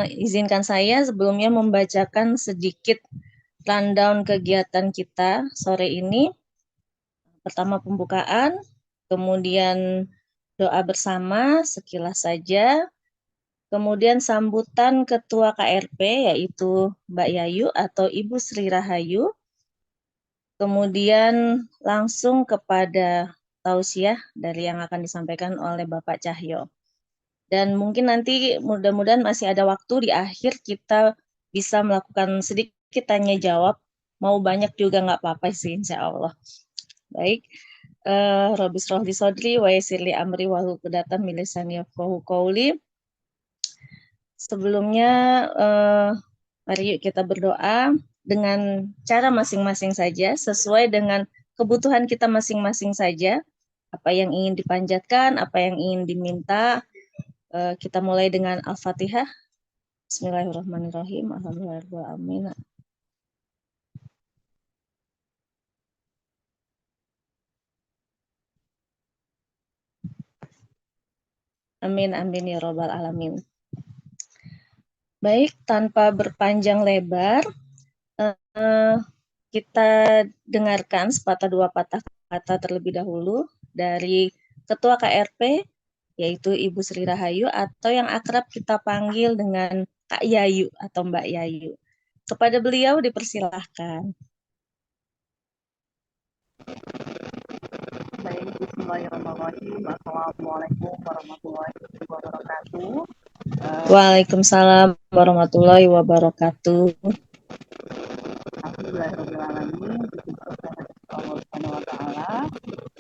Izinkan saya sebelumnya membacakan sedikit rundown kegiatan kita sore ini. Pertama pembukaan, kemudian doa bersama sekilas saja, kemudian sambutan Ketua KRP yaitu Mbak Yayu atau Ibu Sri Rahayu, kemudian langsung kepada tausiah dari yang akan disampaikan oleh Bapak Cahyo. Dan mungkin nanti mudah-mudahan masih ada waktu di akhir kita bisa melakukan sedikit tanya jawab. Mau banyak juga nggak apa-apa sih, insya Allah. Baik, Robis Rohli Sodri, wa yassirli amri wahlul uqdatam min lisani yafqahu qawli. Sebelumnya, mari yuk kita berdoa dengan cara masing-masing saja, sesuai dengan kebutuhan kita masing-masing saja. Apa yang ingin dipanjatkan, apa yang ingin diminta. Kita mulai dengan Al-Fatihah. Bismillahirrahmanirrahim. Alhamdulillah. Amin. Amin, amin ya robbal alamin. Baik, tanpa berpanjang lebar, kita dengarkan sepatah dua patah kata terlebih dahulu dari Ketua KRP, yaitu Ibu Sri Rahayu, atau yang akrab kita panggil dengan Kak Yayu atau Mbak Yayu. Kepada beliau dipersilahkan. Baik, bismillahirrahmanirrahim. Assalamualaikum warahmatullahi wabarakatuh. Waalaikumsalam warahmatullahi wabarakatuh. Alhamdulillahirrahmanirrahim. Allah Subhanahu wa Ta'ala.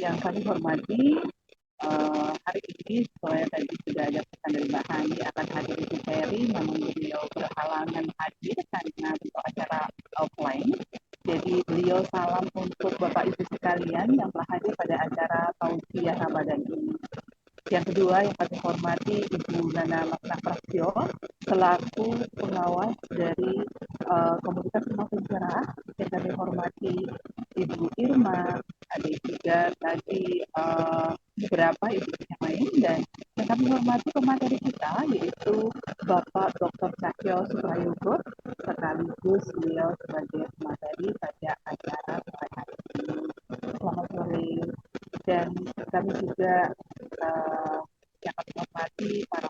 Yang kami hormati, hari ini saya tadi sudah ada pesan dari Mbak Hani akan hadir di Ferry, namun beliau berhalangan hadir karena untuk acara offline. Jadi beliau salam untuk Bapak Ibu sekalian yang telah hadir pada acara Tausiah Ramadan ini. Yang kedua yang kami hormati Ibu Nana Makna Prastyo selaku pengawas dari komunitas rumah pencerah. Yang kami hormati Ibu Irma, ada juga tadi beberapa ibu yang lain, dan yang kami hormati pemateri kita yaitu Bapak Dr. Cahyo Suprayogo sekaligus beliau sebagai pemateri pada acara sore hari ini. Selamat sore. Dan kami juga yang kami hormati para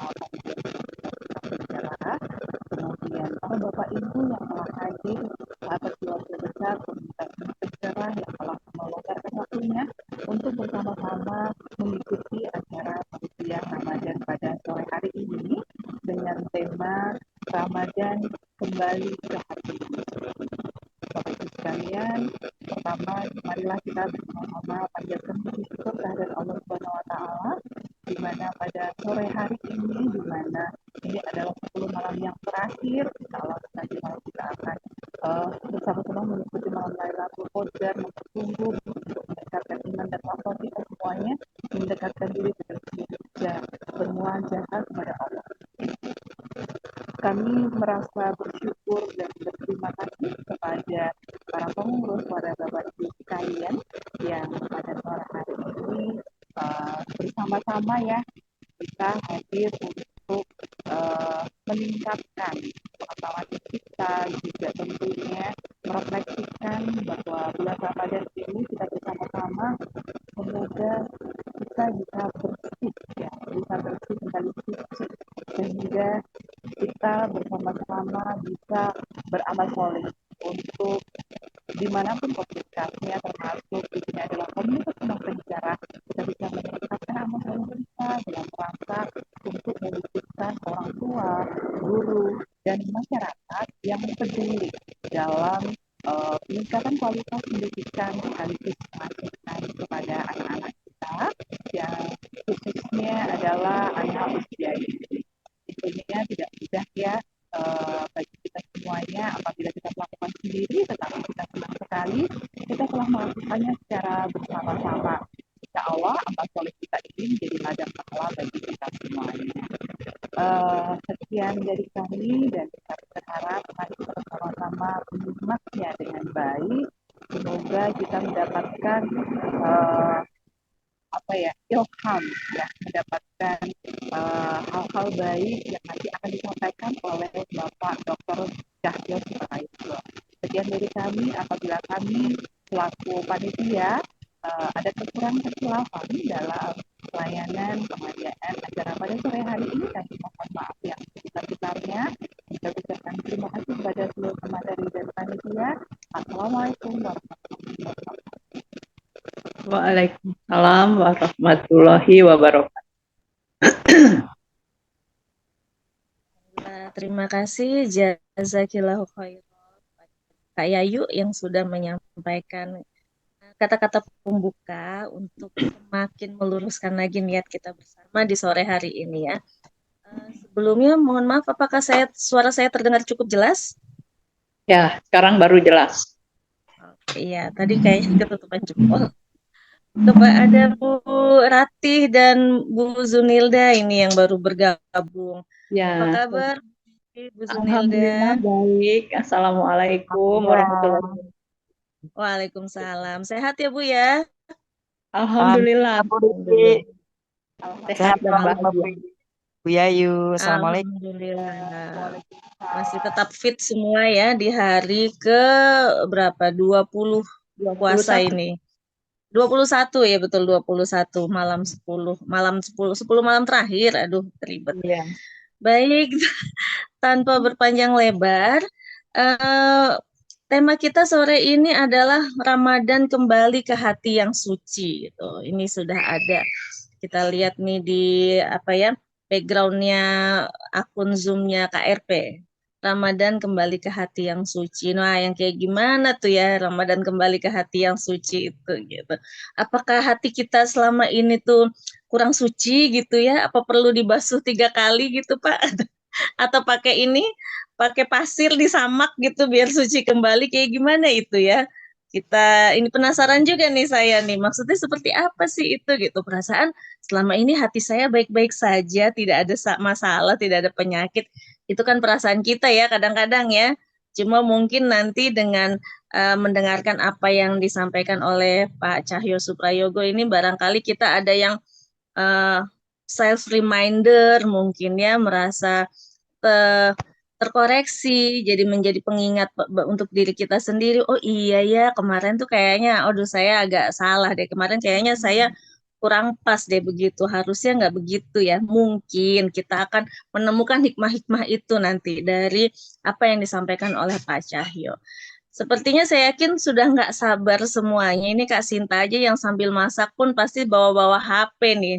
pembicara, kemudian para bapak ibu yang telah hadir, sahabat keluarga besar komunitas pencerah yang telah meluangkan waktunya untuk bersama-sama mengikuti acara tausiah Ramadan pada sore hari ini dengan tema Ramadan kembali ke hati. Bapak Ibu sekalian, pertama marilah kita bersama-sama panjatkan puji syukur kehadirat Allah Subhanahu wa Ta'ala, di mana pada sore hari ini, di mana ini adalah 10 malam yang terakhir, insya Allah nanti malam kita akan bersama-sama mengikuti malam Lailatul Qadar, bertumbuh untuk meningkatkan iman dan takwa kita semuanya, mendekatkan diri bermuajah kepada Allah. Kami merasa bersyukur dan berterima kasih kepada para pengurus, para bapak ibu sekalian yang pada sore hari ini bersama-sama ya kita hadir untuk meningkatkan pengetahuan kita, juga tentunya merefleksikan bahwa bulan Ramadan ini kita bersama-sama semoga kita bisa bersih ya, bisa bersih kembali suci, sehingga kita bersama-sama bisa beramal soleh untuk dimanapun komunikasinya, termasuk ini adalah komunitas rumah penjara, kita bisa meningkatkan amal soleh kita dalam rangka untuk mewujudkan orang tua, guru, dan masyarakat yang peduli dalam peningkatan kualitas pendidikan sekaligus masukan kepada anak-anak kita yang khususnya adalah anak usia ini. Tentunya tidak mudah ya bagi kita semuanya apabila kita melakukan sendiri, tetapi kita senang sekali kita telah melakukannya secara bersama-sama. Insya Allah amal soleh kita ini menjadi ladang pahala bagi kita semuanya. Sekian dari kami, dan kami berharap mari kita bersama-sama menyimaknya dengan baik. Semoga kita mendapatkan ilham ya, mendapatkan hal-hal baik yang nanti akan disampaikan disampaikan oleh Bapak Dr. Cahyo Suprayogo. Sekian dari kami, apabila kami selaku panitia ada kekurangan kesilapan dalam pelayanan pengadaan acara pada sore hari ini, kami mohon maaf yang sebesar-besarnya. Kita ucapkan terima kasih kepada seluruh pemateri dan panitia. Assalamualaikum warahmatullahi wabarakatuh. Waalaikumsalam warahmatullahi wabarakatuh. Terima kasih jazakillahu khairan Kak Yayu yang sudah menyampaikan kata-kata pembuka untuk semakin meluruskan lagi niat kita bersama di sore hari ini ya. Sebelumnya mohon maaf, apakah suara saya terdengar cukup jelas? Ya, sekarang baru jelas. Iya, tadi kayaknya ketutupan jempol. Ada Bu Ratih dan Bu Zunilda ini yang baru bergabung. Apa Ya, kabar Bu alhamdulillah Zunilda? baik. Assalamualaikum warahmatullahi wabarakatuh. Waalaikumsalam. Sehat ya Bu ya? Alhamdulillah. Alhamdulillah. Sehat dan bahagia. Bu Yayu, Assalamualaikum. Alhamdulillah. Masih tetap fit semua ya di hari ke berapa? 20 puasa 21. ini. 21 ya, betul, 21 malam 10 malam terakhir. Aduh, ribet. Iya. Baik, tanpa berpanjang lebar, tema kita sore ini adalah Ramadan kembali ke hati yang suci. Gitu. Ini sudah ada. Kita lihat nih di backgroundnya akun Zoom-nya KRP. Ramadan kembali ke hati yang suci. Nah, yang kayak gimana tuh ya Ramadan kembali ke hati yang suci itu gitu. Apakah hati kita selama ini tuh kurang suci gitu ya? Apa perlu dibasuh 3 kali gitu Pak? Atau pakai pasir disamak gitu biar suci kembali, kayak gimana itu ya? Kita ini penasaran juga nih saya nih, maksudnya seperti apa sih itu gitu. Perasaan selama ini hati saya baik-baik saja, tidak ada masalah, tidak ada penyakit. Itu kan perasaan kita ya kadang-kadang ya. Cuma mungkin nanti dengan mendengarkan apa yang disampaikan oleh Pak Cahyo Suprayogo ini, barangkali kita ada yang self reminder mungkin ya, merasa terkoreksi, jadi menjadi pengingat untuk diri kita sendiri. Oh iya ya, kemarin tuh kayaknya, aduh saya agak salah deh. Kemarin kayaknya saya kurang pas deh begitu. Harusnya nggak begitu ya. Mungkin kita akan menemukan hikmah-hikmah itu nanti dari apa yang disampaikan oleh Pak Cahyo. Sepertinya saya yakin sudah nggak sabar semuanya. Ini Kak Sinta aja yang sambil masak pun pasti bawa-bawa HP nih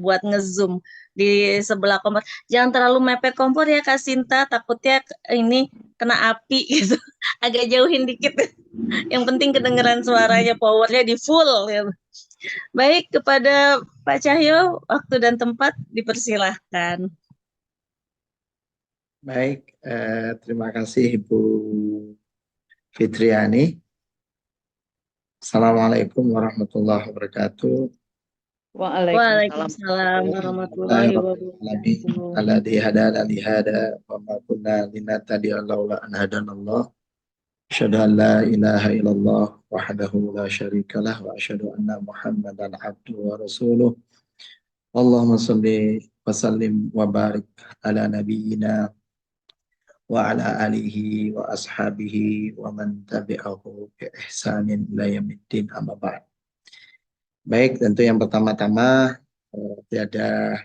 buat ngezoom di sebelah kompor. Jangan terlalu mepet kompor ya Kak Sinta, takutnya ini kena api gitu. Agak jauhin dikit. Yang penting kedengeran suaranya, powernya di full. Gitu. Baik, kepada Pak Cahyo, waktu dan tempat dipersilahkan. Baik, terima kasih Ibu Fitriani. Assalamualaikum warahmatullahi wabarakatuh. Waalaikumsalam warahmatullahi wabarakatuh. Alladzi hadana li hada wa ma kunna linahtadiya laula an hadanallah. Asyhadu an la ilaha illallah wahdahu la syarikalah wa asyhadu anna Muhammadan abduhu wa rasuluh. Allahumma shalli wa sallim wa barik ala nabiyyina wa ala alihi wa ashabihi wa man tabi'ahu bi ihsanin ila yaumiddin amma ba'd. Baik, tentu yang pertama-tama tiada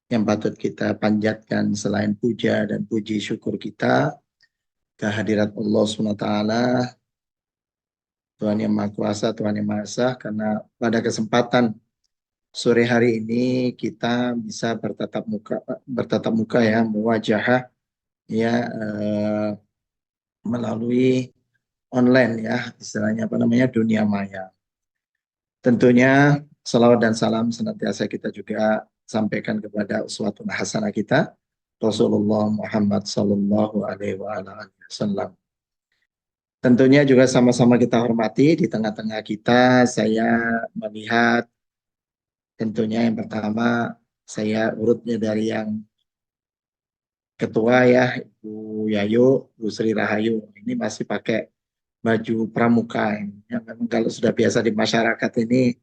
yang patut kita panjatkan selain puja dan puji syukur kita kehadirat Allah SWT, Tuhan yang Maha Kuasa, Tuhan yang Maha Esa, karena pada kesempatan sore hari ini kita bisa bertatap muka ya, muwajahah ya, melalui online ya, istilahnya dunia maya. Tentunya salawat dan salam senantiasa kita juga sampaikan kepada uswatun hasanah kita, Rasulullah Muhammad Sallallahu Alaihi Wasallam. Tentunya juga sama-sama kita hormati, di tengah-tengah kita saya melihat tentunya yang pertama saya urutnya dari yang ketua ya, Ibu Yayu, Bu Sri Rahayu. Ini masih pakai baju pramuka ini. Ya, memang kalau sudah biasa di masyarakat ini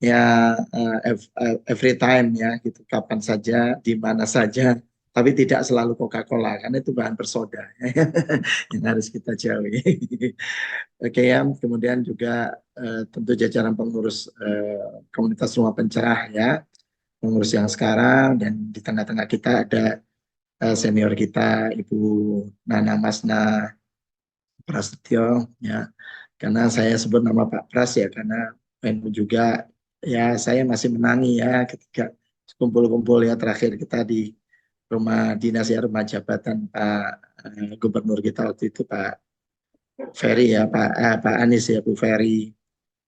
ya every time ya gitu, kapan saja, di mana saja tapi tidak selalu Coca-Cola karena itu bahan bersoda yang harus kita jauhi. Oke ya, kemudian juga tentu jajaran pengurus komunitas rumah pencerah ya, pengurus yang sekarang, dan di tengah-tengah kita ada senior kita Ibu Nana Masna Prasetyo ya, karena saya sebut nama Pak Pras ya karena juga ya saya masih menangi ya ketika kumpul-kumpul ya terakhir kita di rumah dinas ya, rumah jabatan Pak Gubernur kita waktu itu Pak Ferry ya, Pak Anies ya, Bu Ferry.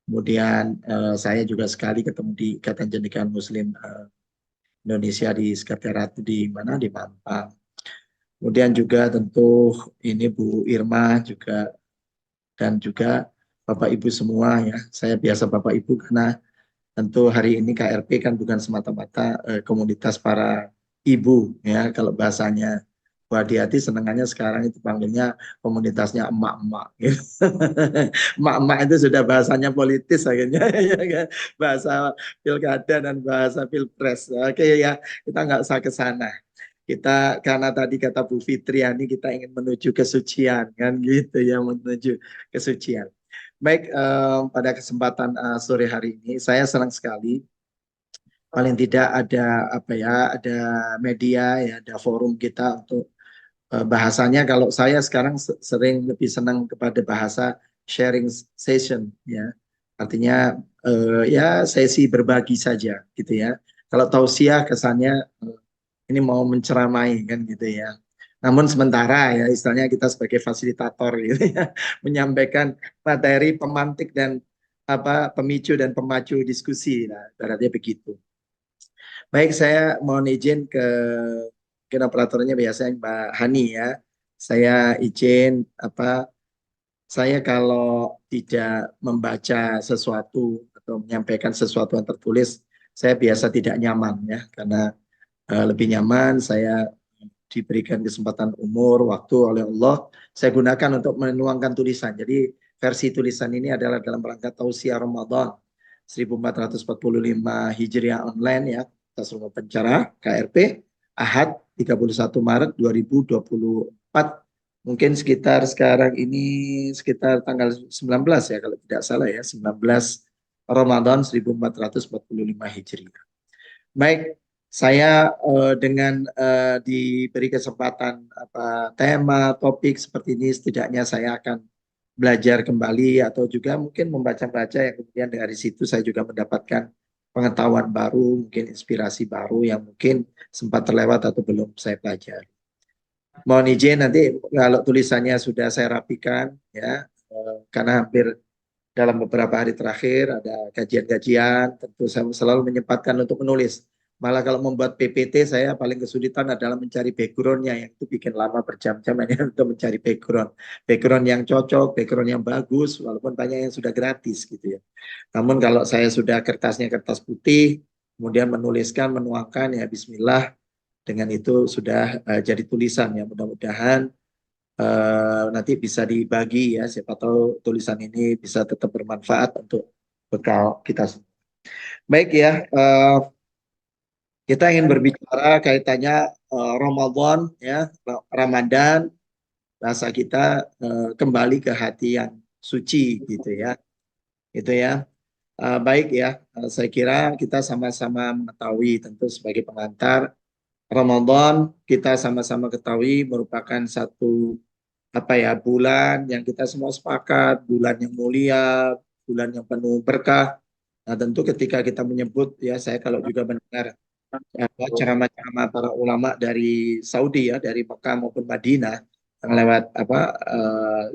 Kemudian saya juga sekali ketemu di Ikatan Cendekiawan Muslim Indonesia di Sekretariat di mana, di Mampang. Kemudian juga tentu ini Bu Irma juga, dan juga Bapak Ibu semua ya. Saya biasa Bapak Ibu karena tentu hari ini KRP kan bukan semata-mata komunitas para ibu ya, kalau bahasanya Bu Hati senengannya sekarang itu panggilnya komunitasnya emak-emak gitu. Emak-emak itu sudah bahasanya politis akhirnya ya kan? Bahasa pilkada dan bahasa pilpres. Oke ya, kita nggak usah ke sana. Kita karena tadi kata Bu Fitriani kita ingin menuju kesucian kan gitu ya, menuju kesucian. Baik, pada kesempatan sore hari ini saya senang sekali paling tidak ada apa ya, ada media ya, ada forum kita untuk bahasanya. Kalau saya sekarang sering lebih senang kepada bahasa sharing session ya, artinya ya sesi berbagi saja gitu ya. Kalau tausiah kesannya ini mau menceramai kan gitu ya. Namun sementara ya istilahnya kita sebagai fasilitator gitu ya, menyampaikan materi pemantik dan apa pemicu dan pemacu diskusi. Nah, ibaratnya begitu. Baik, saya mohon izin ke mungkin operatornya biasanya Mbak Hani ya. Saya izin apa, saya kalau tidak membaca sesuatu atau menyampaikan sesuatu yang tertulis, saya biasa tidak nyaman ya, karena lebih nyaman saya diberikan kesempatan umur, waktu oleh Allah, saya gunakan untuk menuangkan tulisan. Jadi versi tulisan ini adalah dalam rangka tausiah Ramadan 1445 Hijriah online ya, atas rumah pencerah KRP, Ahad 31 Maret 2024. Mungkin sekitar sekarang ini sekitar tanggal 19 ya kalau tidak salah ya, 19 Ramadan 1445 Hijriah. Baik, saya dengan diberi kesempatan apa tema topik seperti ini, setidaknya saya akan belajar kembali atau juga mungkin membaca-baca yang kemudian dari situ saya juga mendapatkan pengetahuan baru, mungkin inspirasi baru yang mungkin sempat terlewat atau belum saya pelajari. Mohon izin nanti kalau tulisannya sudah saya rapikan ya, karena hampir dalam beberapa hari terakhir ada kajian-kajian, tentu saya selalu menyempatkan untuk menulis. Malah kalau membuat PPT saya paling kesulitan adalah mencari backgroundnya, yang itu bikin lama berjam-jam hanya untuk mencari background. Background yang cocok, background yang bagus, walaupun banyak yang sudah gratis gitu ya. Namun kalau saya sudah kertasnya kertas putih, kemudian menuliskan, menuangkan ya bismillah, dengan itu sudah jadi tulisan ya, mudah-mudahan nanti bisa dibagi ya, siapa tahu tulisan ini bisa tetap bermanfaat untuk bekal kita semua. Baik ya, kita ingin berbicara kaitannya Ramadan ya, Ramadan, bahasa kita kembali ke hati yang suci gitu ya. Itu ya. Baik ya, saya kira kita sama-sama mengetahui tentu sebagai pengantar Ramadan kita sama-sama ketahui merupakan satu apa ya, bulan yang kita semua sepakat, bulan yang mulia, bulan yang penuh berkah. Nah, tentu ketika kita menyebut ya, saya kalau juga mendengar ceramah-ceramah para ulama dari Saudi ya, dari Mekah maupun Madinah yang lewat apa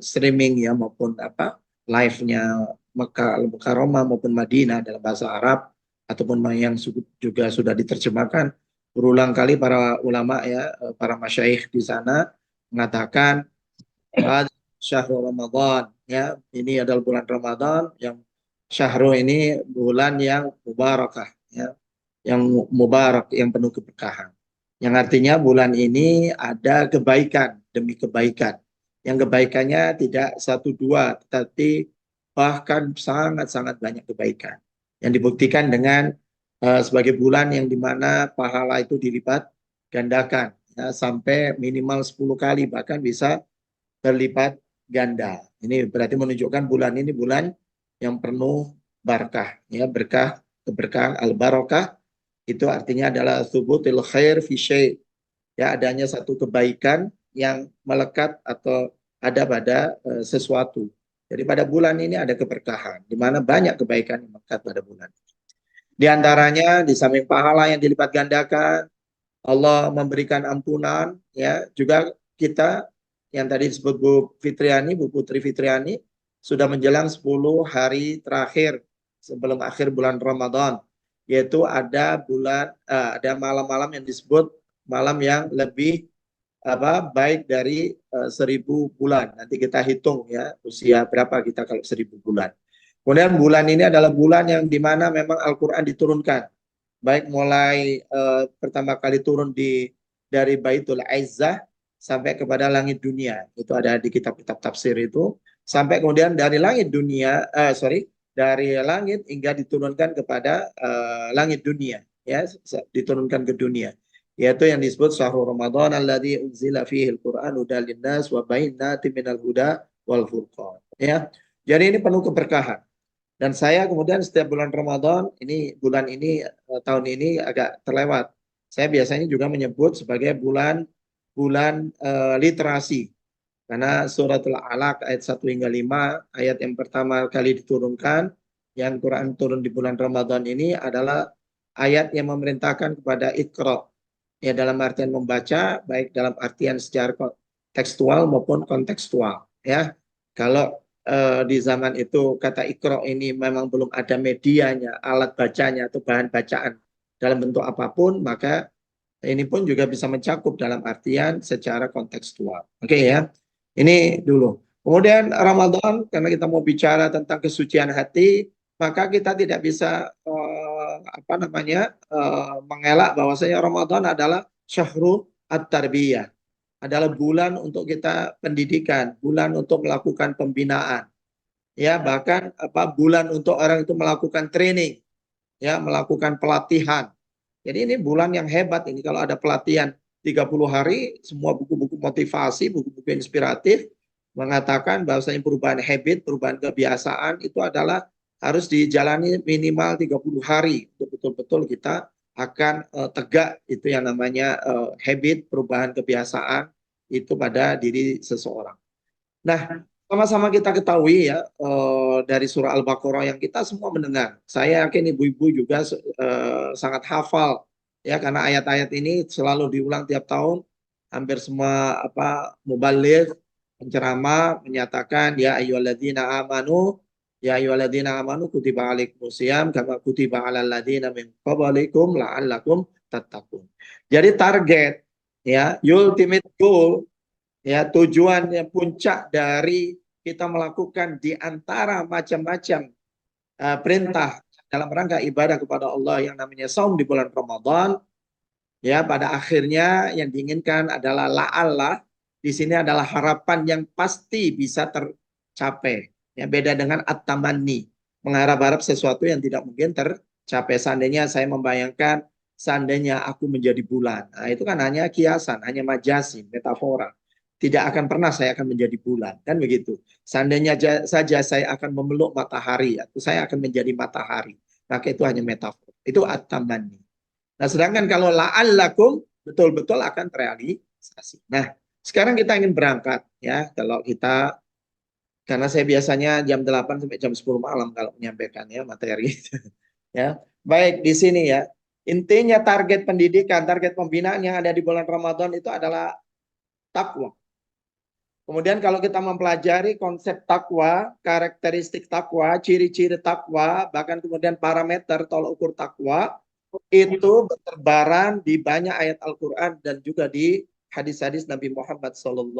streaming ya maupun apa live-nya Mekah Roma maupun Madinah dalam bahasa Arab ataupun yang juga sudah diterjemahkan, berulang kali para ulama ya, para masyayikh di sana mengatakan syahrul Ramadan ya, ini adalah bulan Ramadan yang syahrul ini bulan yang mubarakah ya, yang mubarak, yang penuh keberkahan. Yang artinya bulan ini ada kebaikan demi kebaikan. Yang kebaikannya tidak satu dua, tetapi bahkan sangat-sangat banyak kebaikan. Yang dibuktikan dengan sebagai bulan yang dimana pahala itu dilipat gandakan. ya, sampai minimal 10 kali, bahkan bisa berlipat ganda. Ini berarti menunjukkan bulan ini bulan yang penuh barakah, ya, berkah, keberkahan, al-barakah itu artinya adalah thubutil khair fi syai', ya, adanya satu kebaikan yang melekat atau ada pada sesuatu. Jadi pada bulan ini ada keberkahan, di mana banyak kebaikan yang melekat pada bulan. Di antaranya di samping pahala yang dilipat gandakan, Allah memberikan ampunan, ya, juga kita yang tadi disebut Bu Fitriani, Bu Putri Fitriani, sudah menjelang 10 hari terakhir sebelum akhir bulan Ramadan, yaitu ada ada malam-malam yang disebut malam yang lebih baik dari 1000 bulan. Nanti kita hitung, ya, usia berapa kita kalau 1000 bulan. Kemudian bulan ini adalah bulan yang dimana memang Al-Quran diturunkan, baik mulai pertama kali turun dari Baitul Izzah sampai kepada langit dunia. Itu ada di kitab-kitab tafsir itu. Sampai kemudian dari langit dunia, dari langit hingga diturunkan kepada langit dunia, ya, diturunkan ke dunia. Yaitu yang disebut Syahrul Ramadan alladzi unzila fihi al-Qur'an hudan linnas wa bayyinatin minal huda wal furqan. Ya. Jadi ini penuh keberkahan. Dan saya kemudian setiap bulan Ramadan, bulan ini tahun ini agak terlewat. Saya biasanya juga menyebut sebagai bulan literasi. Karena suratul Alaq ayat 1 hingga 5, ayat yang pertama kali diturunkan, yang Quran turun di bulan Ramadan ini adalah ayat yang memerintahkan kepada Iqra, ya, dalam artian membaca, baik dalam artian secara tekstual maupun kontekstual, ya. Kalau di zaman itu kata Iqra ini memang belum ada medianya, alat bacanya atau bahan bacaan dalam bentuk apapun, maka ini pun juga bisa mencakup dalam artian secara kontekstual. Oke, ya. Ini dulu. Kemudian Ramadan, karena kita mau bicara tentang kesucian hati, maka kita tidak bisa mengelak bahwasanya Ramadan adalah syahrul at-tarbiyah, adalah bulan untuk kita pendidikan, bulan untuk melakukan pembinaan, ya, bahkan bulan untuk orang itu melakukan training, ya, melakukan pelatihan. Jadi ini bulan yang hebat ini kalau ada pelatihan 30 hari, semua buku-buku motivasi, buku-buku inspiratif mengatakan bahwasanya perubahan habit, perubahan kebiasaan itu adalah harus dijalani minimal 30 hari untuk betul-betul kita akan tegak itu yang namanya habit, perubahan kebiasaan itu pada diri seseorang. Nah, sama-sama kita ketahui, ya, dari surah Al-Baqarah yang kita semua mendengar. Saya yakin ibu-ibu juga sangat hafal, ya, karena ayat-ayat ini selalu diulang tiap tahun. Hampir semua mubaligh, penceramah menyatakan ya ayyuhalladzina amanu kutiba alaikumusiyam kama kutiba alal ladzina min qablikum la'allakum tattaqun. Jadi target, ya, ultimate goal, ya, tujuan yang puncak dari kita melakukan di antara macam-macam perintah dalam rangka ibadah kepada Allah yang namanya saum di bulan Ramadan, ya, pada akhirnya yang diinginkan adalah la'allah, di sini adalah harapan yang pasti bisa tercapai, ya, beda dengan at-tamanni, mengharap-harap sesuatu yang tidak mungkin tercapai. Seandainya saya membayangkan seandainya aku menjadi bulan, nah, itu kan hanya kiasan, hanya majasi, metafora. Tidak akan pernah saya akan menjadi bulan, kan begitu. Seandainya saja saya akan memeluk matahari atau saya akan menjadi matahari, maka itu hanya metafora. Itu at-tamanni. Nah, sedangkan kalau la'allakum betul-betul akan terrealisasi. Nah, sekarang kita ingin berangkat, ya, karena saya biasanya jam 8 sampai jam 10 malam kalau menyampaikan, ya, materi. Ya. Baik, di sini, ya. Intinya target pendidikan, target pembinaan yang ada di bulan Ramadan itu adalah takwa. Kemudian kalau kita mempelajari konsep takwa, karakteristik takwa, ciri-ciri takwa, bahkan kemudian parameter tolak ukur takwa, itu berterbaran di banyak ayat Al-Quran dan juga di hadis-hadis Nabi Muhammad SAW.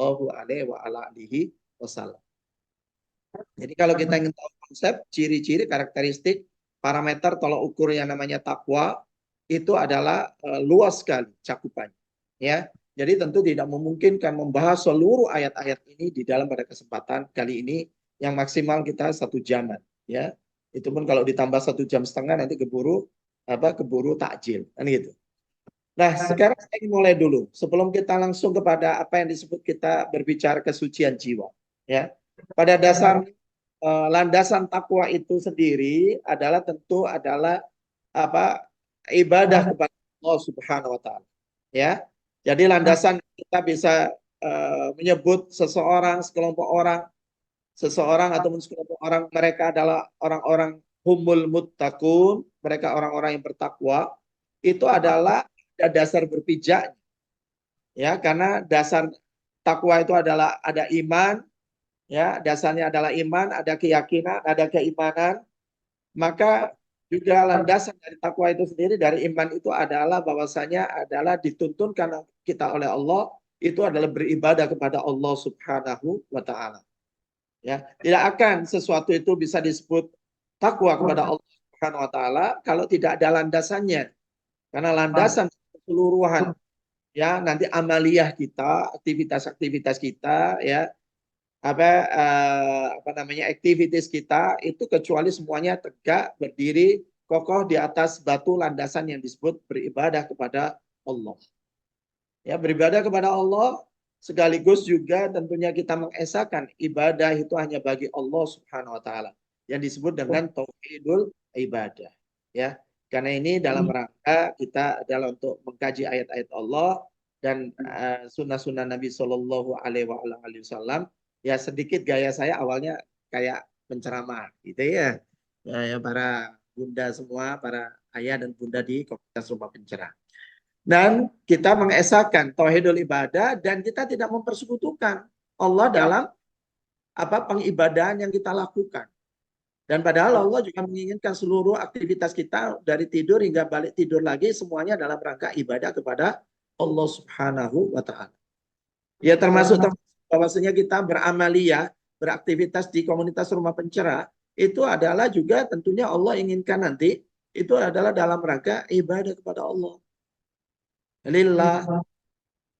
Jadi kalau kita ingin tahu konsep, ciri-ciri, karakteristik, parameter tolak ukur yang namanya takwa, itu adalah luas sekali cakupannya. Ya. Jadi tentu tidak memungkinkan membahas seluruh ayat-ayat ini di dalam pada kesempatan kali ini yang maksimal kita 1 jaman. Ya. Itu pun kalau ditambah 1,5 jam nanti keburu takjil, kan gitu. Nah, sekarang saya ingin mulai dulu sebelum kita langsung kepada apa yang disebut kita berbicara kesucian jiwa. Ya, pada dasar landasan takwa itu sendiri adalah tentu adalah apa ibadah kepada Allah Subhanahu Wa Taala. Ya, jadi landasan kita bisa menyebut seseorang, seseorang ataupun sekelompok orang mereka adalah orang-orang humul muttaqun, mereka orang-orang yang bertakwa. Itu adalah dasar berpijak, ya, karena dasar takwa itu adalah ada iman, ya, dasarnya adalah iman, ada keyakinan, ada keimanan, maka juga landasan dari takwa itu sendiri dari iman itu adalah bahwasanya adalah dituntunkan kita oleh Allah itu adalah beribadah kepada Allah Subhanahu wa taala. Ya, tidak akan sesuatu itu bisa disebut takwa kepada Allah Subhanahu wa taala kalau tidak ada landasannya. Karena landasan keseluruhan ya nanti amaliyah kita, aktivitas-aktivitas kita ya apa namanya aktivitas kita itu kecuali semuanya tegak berdiri kokoh di atas batu landasan yang disebut beribadah kepada Allah. Ya, beribadah kepada Allah sekaligus juga tentunya kita mengesahkan ibadah itu hanya bagi Allah Subhanahu wa taala yang disebut dengan tauhidul ibadah. Ya. Karena ini dalam rangka kita adalah untuk mengkaji ayat-ayat Allah dan sunnah-sunnah Nabi Shallallahu Alaihi Wasallam. Ya sedikit gaya saya awalnya kayak penceramah, gitu ya. Ya para bunda semua, para ayah dan bunda di komunitas rumah pencerah. Dan kita mengesahkan tauhidul ibadah dan kita tidak mempersekutukan Allah dalam apa pengibadahan yang kita lakukan. Dan padahal Allah juga menginginkan seluruh aktivitas kita dari tidur hingga balik tidur lagi semuanya dalam rangka ibadah kepada Allah Subhanahu wa taala. Ya termasuk bahwasanya kita beramaliyah, beraktivitas di komunitas rumah pencerah itu adalah juga tentunya Allah inginkan nanti itu adalah dalam rangka ibadah kepada Allah. Lillah,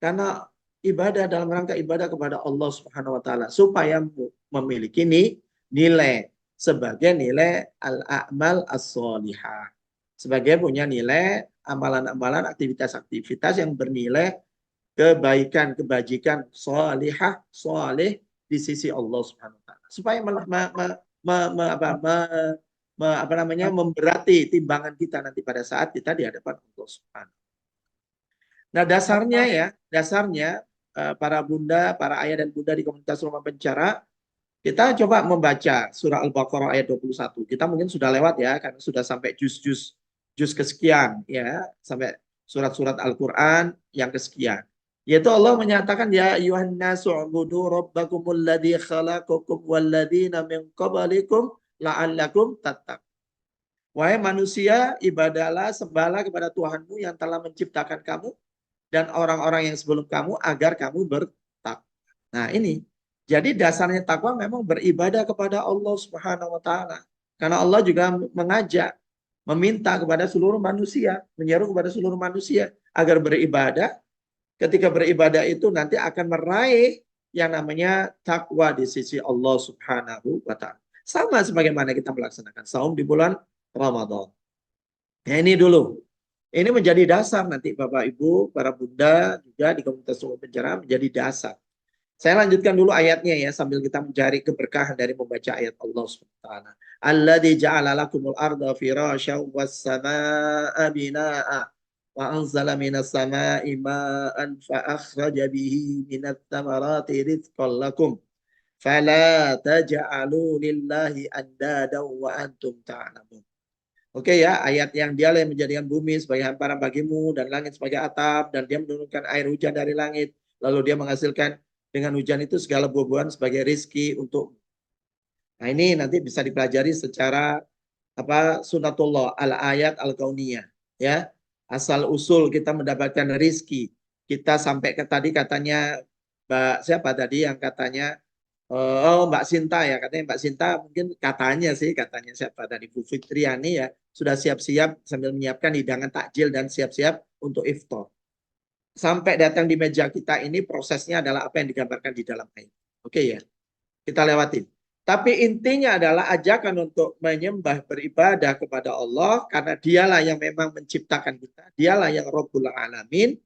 karena ibadah dalam rangka ibadah kepada Allah Subhanahu wa taala supaya memiliki nilai sebagai nilai al-a'mal as-solihah. Sebagai punya nilai amalan-amalan aktivitas-aktivitas yang bernilai kebaikan, kebajikan, solihah, soleh di sisi Allah Subhanahu wa taala. Supaya memberati timbangan kita nanti pada saat kita di hadapan Allah Subhanahu. Nah, dasarnya para bunda, para ayah dan bunda di komunitas rumah pencerah, kita coba membaca surah Al-Baqarah ayat 21. Kita mungkin sudah lewat ya, karena sudah sampai juz kesekian ya, sampai surat-surat Al-Qur'an yang kesekian. Yaitu Allah menyatakan ya ayyuhan nasu ubudu rabbakumul ladzi khalaqakum walladzina min qablikum la'allakum tattaqun. Wahai manusia, ibadahlah, sembahlah kepada Tuhanmu yang telah menciptakan kamu dan orang-orang yang sebelum kamu agar kamu bertakwa. Nah, ini. Jadi dasarnya takwa memang beribadah kepada Allah Subhanahu wa taala. Karena Allah juga mengajak, meminta kepada seluruh manusia, menyeru kepada seluruh manusia agar beribadah. Ketika beribadah itu nanti akan meraih yang namanya takwa di sisi Allah Subhanahu wa taala. Sama sebagaimana kita melaksanakan saum di bulan Ramadan. Ya, ini dulu. Ini menjadi dasar nanti Bapak Ibu, para bunda juga di komunitas rumah pencerah menjadi dasar. Saya lanjutkan dulu ayatnya ya sambil kita mencari keberkahan dari membaca ayat Allah SWT. Alladzi ja'ala lakumul arda firasyan was samaa'a binaa'a wa anzala minas samaa'i ma'an fa akhraja bihi minat thamarati rizqan lakum fala taj'alu lillahi andadan wa antum ta'lamun. Oke ya, ayat yang dialah yang menjadikan bumi sebagai hamparan bagimu dan langit sebagai atap dan dia menurunkan air hujan dari langit lalu dia menghasilkan dengan hujan itu segala buah-buahan sebagai rizki untuk. Nah ini nanti bisa dipelajari secara sunatullah al-ayat al-kauniyah ya. Asal usul kita mendapatkan rizki. Kita sampai ke tadi katanya Mbak siapa tadi yang katanya Mbak Sinta ya, katanya Mbak Sinta mungkin katanya siapa tadi Bu Fitriani ya sudah siap-siap sambil menyiapkan hidangan takjil dan siap-siap untuk iftar. Sampai datang di meja kita ini prosesnya adalah apa yang digambarkan di dalam ayat. Oke ya, kita lewatin. Tapi intinya adalah ajakan untuk menyembah beribadah kepada Allah karena dialah yang memang menciptakan kita, dialah yang Rabbul Alamin.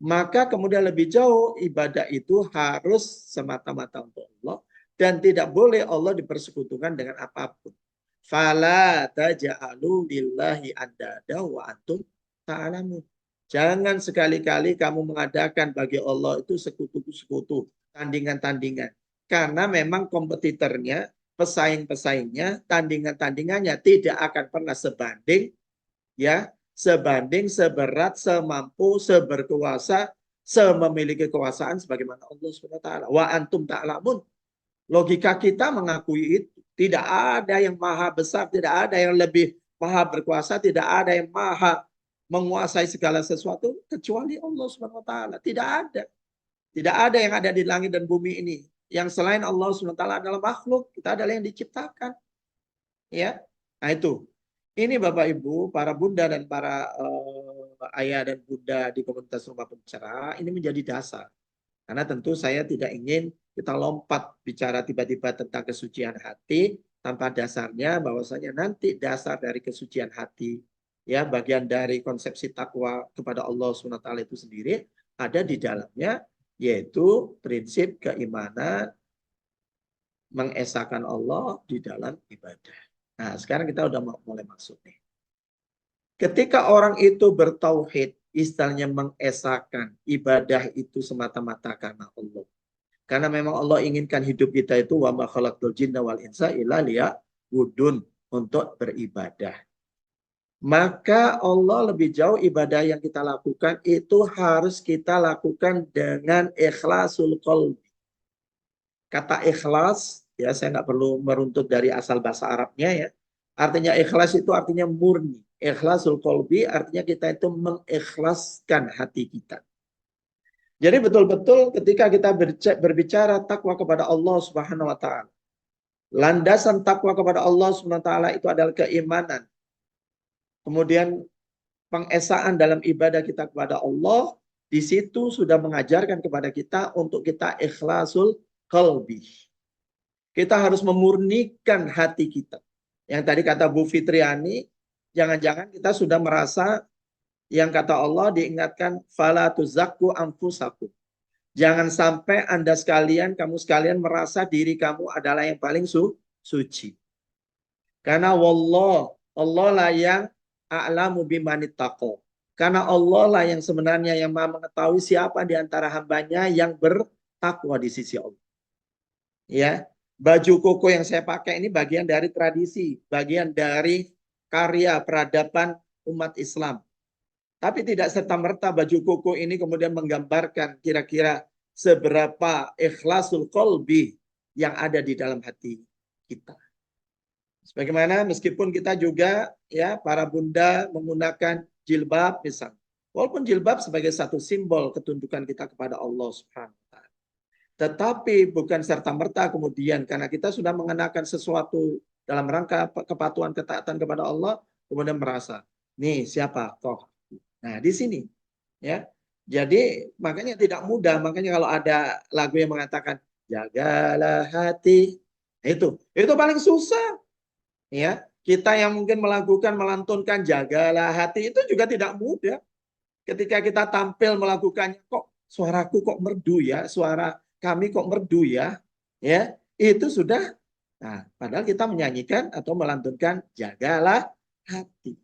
Maka kemudian lebih jauh ibadah itu harus semata-mata untuk Allah dan tidak boleh Allah dipersekutukan dengan apapun. Fala taj'alu lillahi andada wa antum ta'lamun. Jangan sekali-kali kamu mengadakan bagi Allah itu sekutu-sekutu, tandingan-tandingan. Karena memang kompetitornya, pesaing-pesaingnya, tandingan-tandingannya tidak akan pernah sebanding, ya, sebanding, seberat, semampu, seberkuasa, sememiliki kekuasaan sebagaimana Allah SWT. Wa antum ta'lamun. Logika kita mengakui itu. Tidak ada yang maha besar, tidak ada yang lebih maha berkuasa, tidak ada yang maha menguasai segala sesuatu kecuali Allah SWT. Tidak ada. Tidak ada yang ada di langit dan bumi ini. Yang selain Allah SWT adalah makhluk. Kita adalah yang diciptakan. Ya, nah itu. Ini Bapak Ibu, para bunda dan para ayah dan bunda di komunitas rumah pencerah, ini menjadi dasar. Karena tentu saya tidak ingin kita lompat bicara tiba-tiba tentang kesucian hati tanpa dasarnya bahwasanya nanti dasar dari kesucian hati, ya bagian dari konsepsi takwa kepada Allah SWT itu sendiri ada di dalamnya, yaitu prinsip keimanan mengesahkan Allah di dalam ibadah. Nah, sekarang kita udah mulai masuk nih. Ketika orang itu bertauhid, istilahnya mengesahkan ibadah itu semata-mata karena Allah. Karena memang Allah inginkan hidup kita itu wa ma khalaqtul jinna wal insa illa liya'budun, untuk beribadah. Maka Allah lebih jauh ibadah yang kita lakukan itu harus kita lakukan dengan ikhlasul qalbi. Kata ikhlas, ya saya nggak perlu meruntut dari asal bahasa Arabnya ya. Artinya ikhlas itu artinya murni. Ikhlasul qalbi artinya kita itu mengikhlaskan hati kita. Jadi betul-betul ketika kita berbicara takwa kepada Allah Subhanahu wa taala. Landasan takwa kepada Allah Subhanahu wa taala itu adalah keimanan. Kemudian pengesaan dalam ibadah kita kepada Allah, di situ sudah mengajarkan kepada kita untuk kita ikhlasul qalbi. Kita harus memurnikan hati kita. Yang tadi kata Bu Fitriani, jangan-jangan kita sudah merasa yang kata Allah diingatkan fala tuzakku anfusakum. Jangan sampai Anda sekalian, kamu sekalian merasa diri kamu adalah yang paling suci. Karena Allah lah yang a'lamu bimanittaqo. Karena Allah lah yang sebenarnya yang maha mengetahui siapa di antara hambanya yang bertakwa di sisi Allah. Ya, baju koko yang saya pakai ini bagian dari tradisi, bagian dari karya peradaban umat Islam. Tapi tidak serta-merta baju koko ini kemudian menggambarkan kira-kira seberapa ikhlasul qalbi yang ada di dalam hati kita. Sebagaimana meskipun kita juga ya para bunda menggunakan jilbab misalnya. Walaupun jilbab sebagai satu simbol ketundukan kita kepada Allah Subhanahu wa taala. Tetapi bukan serta-merta kemudian karena kita sudah mengenakan sesuatu dalam rangka kepatuhan ketaatan kepada Allah, kemudian merasa, nih siapa toh. Nah, di sini ya. Jadi makanya tidak mudah, makanya kalau ada lagu yang mengatakan jagalah hati, itu paling susah. Ya, kita yang mungkin melantunkan jagalah hati itu juga tidak mudah. Ketika kita tampil melakukannya, kok suaraku kok merdu ya, suara kami kok merdu ya. Ya, itu sudah. Nah, padahal kita menyanyikan atau melantunkan jagalah hati.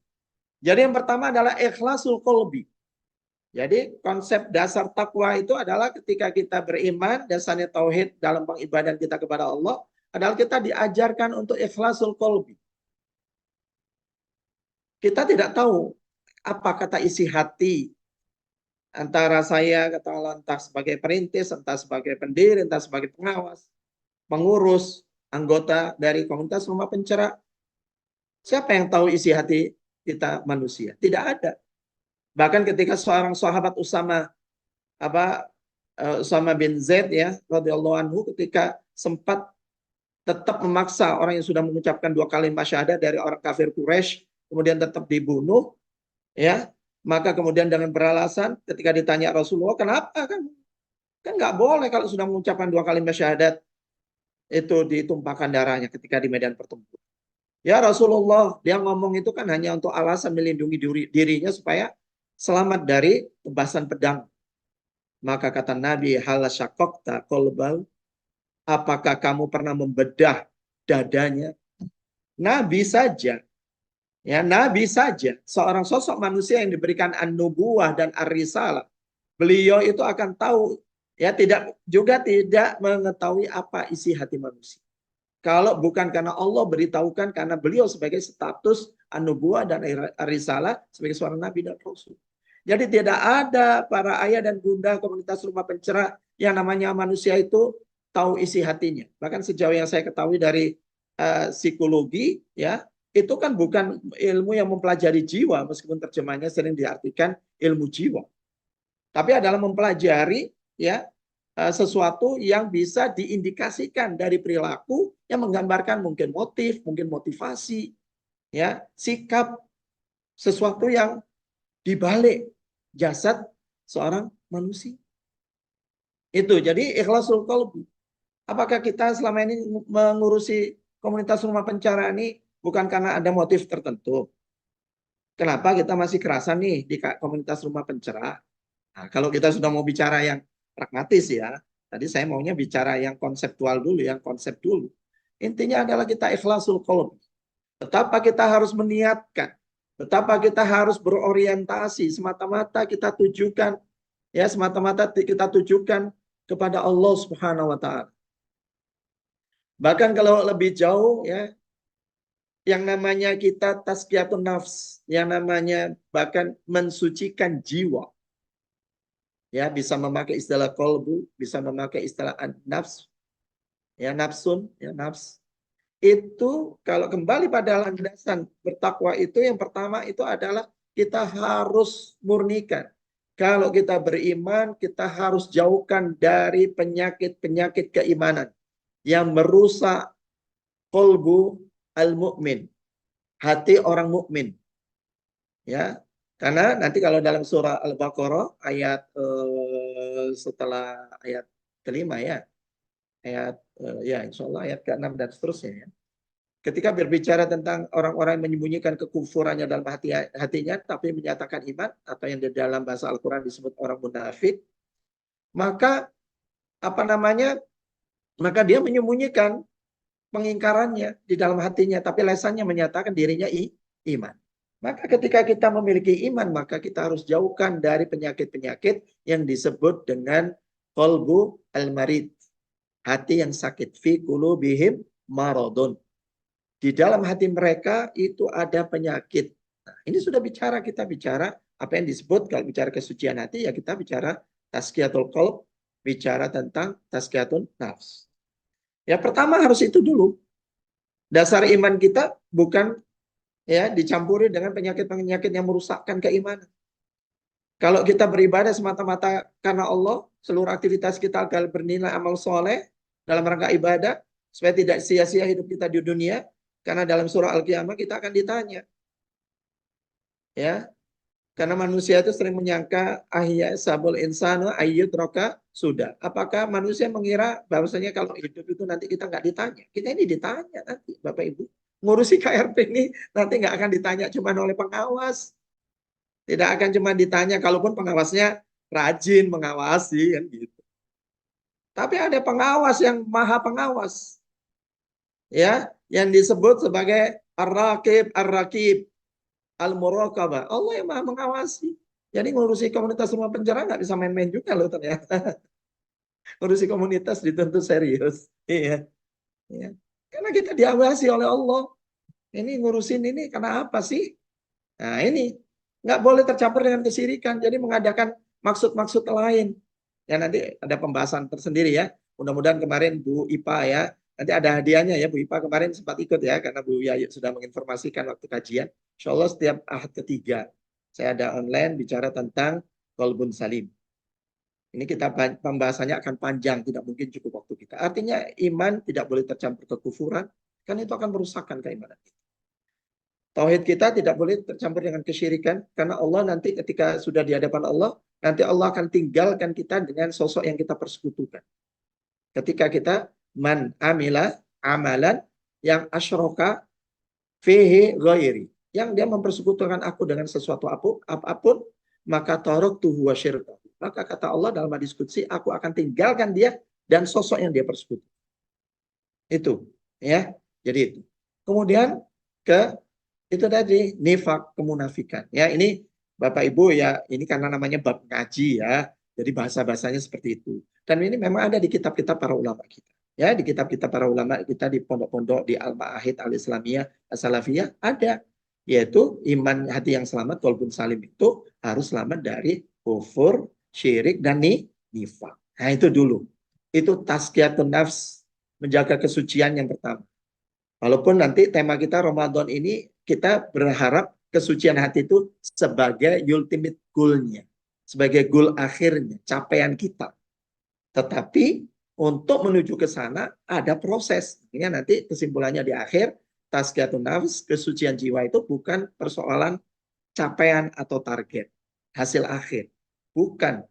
Jadi yang pertama adalah ikhlasul qalbi. Jadi konsep dasar takwa itu adalah ketika kita beriman, dasarnya tauhid dalam pengibadah kita kepada Allah, adalah kita diajarkan untuk ikhlasul qalbi. Kita tidak tahu apa kata isi hati antara saya, kata Allah, entah sebagai perintis, entah sebagai pendiri, entah sebagai pengawas, pengurus, anggota dari komunitas rumah pencerah. Siapa yang tahu isi hati kita manusia? Tidak ada. Bahkan ketika seorang sahabat Usama bin Zaid ya radhiyallahu anhu ketika sempat tetap memaksa orang yang sudah mengucapkan 2 kalimat syahadat dari orang kafir Quraisy kemudian tetap dibunuh ya, maka kemudian dengan beralasan ketika ditanya Rasulullah, kenapa kan nggak boleh kalau sudah mengucapkan 2 kalimat syahadat itu ditumpahkan darahnya ketika di medan pertempuran. Ya Rasulullah, dia ngomong itu kan hanya untuk alasan melindungi dirinya supaya selamat dari tebasan pedang. Maka kata Nabi, hal syaqaqta qalbal, apakah kamu pernah membedah dadanya? Nabi saja, ya Nabi saja, seorang sosok manusia yang diberikan an-nubuwah dan ar-risalah. Beliau itu akan tahu, ya tidak mengetahui apa isi hati manusia. Kalau bukan karena Allah beritahukan, karena beliau sebagai status an-nubuwah dan ar-risalah sebagai seorang nabi dan rasul. Jadi tidak ada para ayah dan bunda komunitas rumah pencerah yang namanya manusia itu tahu isi hatinya. Bahkan sejauh yang saya ketahui dari psikologi, ya itu kan bukan ilmu yang mempelajari jiwa, meskipun terjemahnya sering diartikan ilmu jiwa, tapi adalah mempelajari ya sesuatu yang bisa diindikasikan dari perilaku yang menggambarkan mungkin motif, mungkin motivasi, ya sikap, sesuatu yang dibalik jasad seorang manusia. Itu jadi ikhlasul qalbi. Apakah kita selama ini mengurusi komunitas rumah pencerah ini bukan karena ada motif tertentu? Kenapa kita masih kerasa nih di komunitas rumah pencerah? Nah, kalau kita sudah mau bicara yang pragmatis ya, tadi saya maunya bicara yang konseptual dulu, yang konsep dulu. Intinya adalah kita ikhlasul qalbi. Betapa kita harus meniatkan, betapa kita harus berorientasi, semata-mata kita tujukan, ya semata-mata kita tujukan kepada Allah Subhanahu wa Ta'ala. Bahkan kalau lebih jauh, ya yang namanya kita tazkiyatun nafs, yang namanya bahkan mensucikan jiwa. Ya, bisa memakai istilah kolbu, bisa memakai istilah nafs, ya nafsun, ya nafs. Itu kalau kembali pada landasan bertakwa itu yang pertama itu adalah kita harus murnikan. Kalau kita beriman, kita harus jauhkan dari penyakit-penyakit keimanan yang merusak kolbu al-mu'min, hati orang mukmin. Ya, karena nanti kalau dalam surah Al-Baqarah ayat setelah ayat kelima ya, ayat ya insya Allah ayat ke-6 dan seterusnya ya. Ketika berbicara tentang orang-orang yang menyembunyikan kekufurannya dalam hatinya, tapi menyatakan iman, atau yang di dalam bahasa Al-Quran disebut orang munafik, maka apa namanya? Maka dia menyembunyikan pengingkarannya di dalam hatinya, tapi lesannya menyatakan dirinya iman. Maka ketika kita memiliki iman, maka kita harus jauhkan dari penyakit-penyakit yang disebut dengan qalbu al-marid, hati yang sakit. Fi qulubihim maradun. Di dalam hati mereka itu ada penyakit. Nah, ini sudah kita bicara apa yang disebut kalau bicara kesucian hati, ya kita bicara tazkiyatul qalb, bicara tentang tazkiyatun nafs. Ya pertama harus itu dulu. Dasar iman kita bukan ya dicampuri dengan penyakit-penyakit yang merusakkan keimanan. Kalau kita beribadah semata-mata karena Allah, seluruh aktivitas kita akan bernilai amal soleh dalam rangka ibadah, supaya tidak sia-sia hidup kita di dunia, karena dalam surah Al-Qiyamah kita akan ditanya. Ya, karena manusia itu sering menyangka ahya sabul insanu ayyudraka sudah. Apakah manusia mengira bahwasanya kalau hidup itu nanti kita nggak ditanya? Kita ini ditanya nanti, Bapak Ibu. Ngurusi KRP ini nanti nggak akan ditanya cuma oleh pengawas. Tidak akan cuma ditanya, kalaupun pengawasnya rajin mengawasi kan gitu. Tapi ada pengawas yang maha pengawas. Ya, yang disebut sebagai ar-raqib, al-muraqabah. Allah yang maha mengawasi. Jadi ngurusi komunitas rumah pencerah nggak bisa main-main juga loh ternyata. Ngurusi komunitas dituntut serius. Iya. Ya. Karena kita diawasi oleh Allah. Ini ngurusin ini karena apa sih? Nah ini nggak boleh tercampur dengan kesyirikan. Jadi mengadakan maksud-maksud lain. Ya nanti ada pembahasan tersendiri ya. Mudah-mudahan kemarin Bu Ipa ya. Nanti ada hadiahnya ya. Bu Ipa kemarin sempat ikut ya. Karena Bu Yayu sudah menginformasikan waktu kajian. Insya Allah setiap ahad ketiga. Saya ada online bicara tentang qalbun salim. Ini kita pembahasannya akan panjang. Tidak mungkin cukup waktu kita. Artinya iman tidak boleh tercampur kekufuran. Karena itu akan merusakkan keimanan kita. Tauhid kita tidak boleh tercampur dengan kesyirikan, karena Allah nanti ketika sudah di hadapan Allah, nanti Allah akan tinggalkan kita dengan sosok yang kita persekutukan. Ketika kita man amila amalan yang asyraka fihi ghairi, yang dia mempersekutukan aku dengan sesuatu apapun, maka taraktuhu wa syirkahu. Maka kata Allah dalam hadis qudsi, aku akan tinggalkan dia dan sosok yang dia persekutukan. Itu, ya. Jadi itu. Kemudian itu tadi nifak, kemunafikan. Ya, ini Bapak Ibu ya, ini karena namanya bab ngaji ya. Jadi bahasa-bahasanya seperti itu. Dan ini memang ada di kitab-kitab para ulama kita. Ya, di kitab-kitab para ulama kita di pondok-pondok di Al-Ma'ahid Al-Islamiyah, As-Salafiyah ada, yaitu iman hati yang selamat walaupun salim itu harus selamat dari kufur, syirik dan nifak. Nah, itu dulu. Itu tazkiyatun nafs, menjaga kesucian yang pertama. Walaupun nanti tema kita Ramadan ini kita berharap kesucian hati itu sebagai ultimate goal-nya, sebagai goal akhirnya, capaian kita. Tetapi untuk menuju ke sana ada proses. Ini nanti kesimpulannya di akhir, tazkiyatun nafs, kesucian jiwa itu bukan persoalan capaian atau target, hasil akhir. Bukan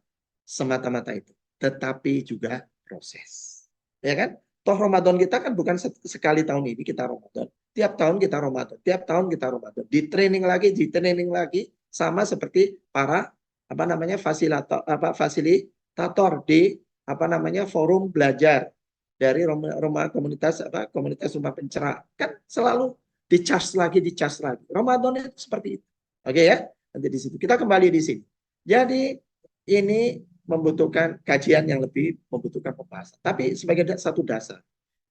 semata-mata itu, tetapi juga proses. Ya kan? Toh Ramadan kita kan bukan sekali tahun ini kita Ramadan. Tiap tahun kita Ramadan, tiap tahun kita Ramadan. Di training lagi, sama seperti para fasilitator di forum belajar dari rumah komunitas rumah pencerah. Kan selalu dicas lagi. Ramadan itu seperti itu. Oke ya? Nanti di situ. Kita kembali di sini. Jadi ini membutuhkan kajian yang lebih, membutuhkan pembahasan. Tapi sebagai satu dasar,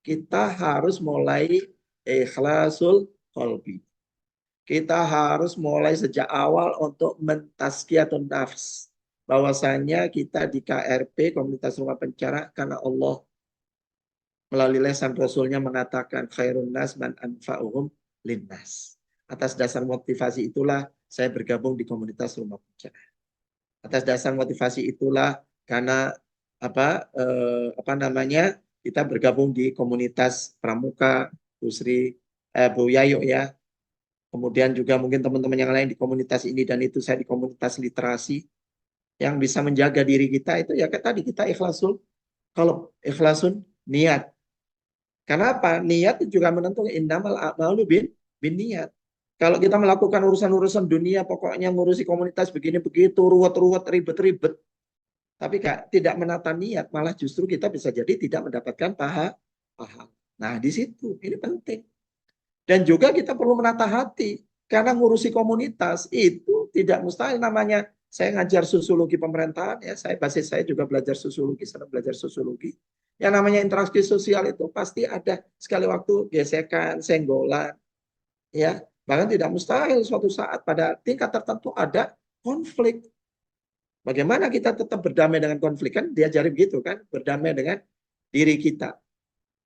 kita harus mulai ikhlasul qalbi. Kita harus mulai sejak awal untuk mentazkiyatun nafs. Bahwasanya kita di KRP, Komunitas Rumah Pencerah, karena Allah melalui lisan Rasulnya mengatakan khairun nas man anfa'uhum linnas. Atas dasar motivasi itulah saya bergabung di Komunitas Rumah Pencerah. Atas dasar motivasi itulah karena kita bergabung di komunitas Pramuka, Bu Yayu ya. Kemudian juga mungkin teman-teman yang lain di komunitas ini dan itu saya di komunitas literasi yang bisa menjaga diri kita itu ya tadi kita ikhlasul kalau ikhlasun niat. Kenapa? Niat itu juga menentukan innamal a'malu bin niat. Kalau kita melakukan urusan-urusan dunia, pokoknya ngurusi komunitas begini-begitu, ruwet-ruwet, ribet-ribet. Tapi tidak menata niat, malah justru kita bisa jadi tidak mendapatkan pahala. Nah, di situ, ini penting. Dan juga kita perlu menata hati. Karena ngurusi komunitas, itu tidak mustahil namanya. Saya ngajar sosiologi pemerintahan, ya basis saya juga belajar sosiologi, sedang belajar sosiologi. Yang namanya interaksi sosial itu pasti ada sekali waktu gesekan, senggolan, ya. Bahkan tidak mustahil suatu saat pada tingkat tertentu ada konflik. Bagaimana kita tetap berdamai dengan konflik? Kan diajari begitu kan, berdamai dengan diri kita.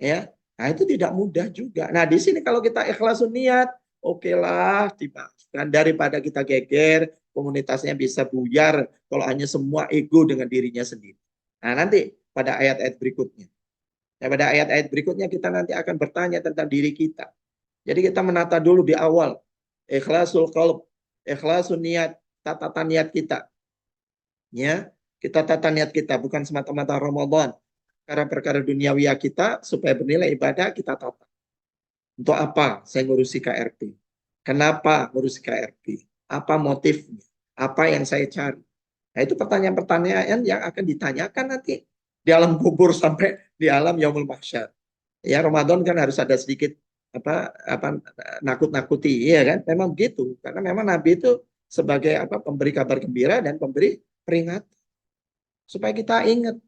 Ya, nah itu tidak mudah juga. Nah di sini kalau kita ikhlasun niat, okelah dimaafkan daripada kita geger, komunitasnya bisa buyar kalau hanya semua ego dengan dirinya sendiri. Nah nanti pada ayat-ayat berikutnya. Ya, pada ayat-ayat berikutnya kita nanti akan bertanya tentang diri kita. Jadi kita menata dulu di awal. Ikhlasul qalb, ikhlasun niat, tatatan niat kita. Ya, kita tata niat kita bukan semata-mata Ramadan. Perkara-perkara duniawi kita supaya bernilai ibadah kita tata. Untuk apa saya ngurusi KRP? Kenapa ngurusi KRP? Apa motifnya? Apa yang saya cari? Nah, itu pertanyaan-pertanyaan yang akan ditanyakan nanti di alam kubur sampai di alam yaumul mahsyar. Ya, Ramadan kan harus ada sedikit nakut-nakuti, ya kan? Memang begitu, karena memang Nabi itu sebagai pemberi kabar gembira dan pemberi peringatan supaya kita ingat.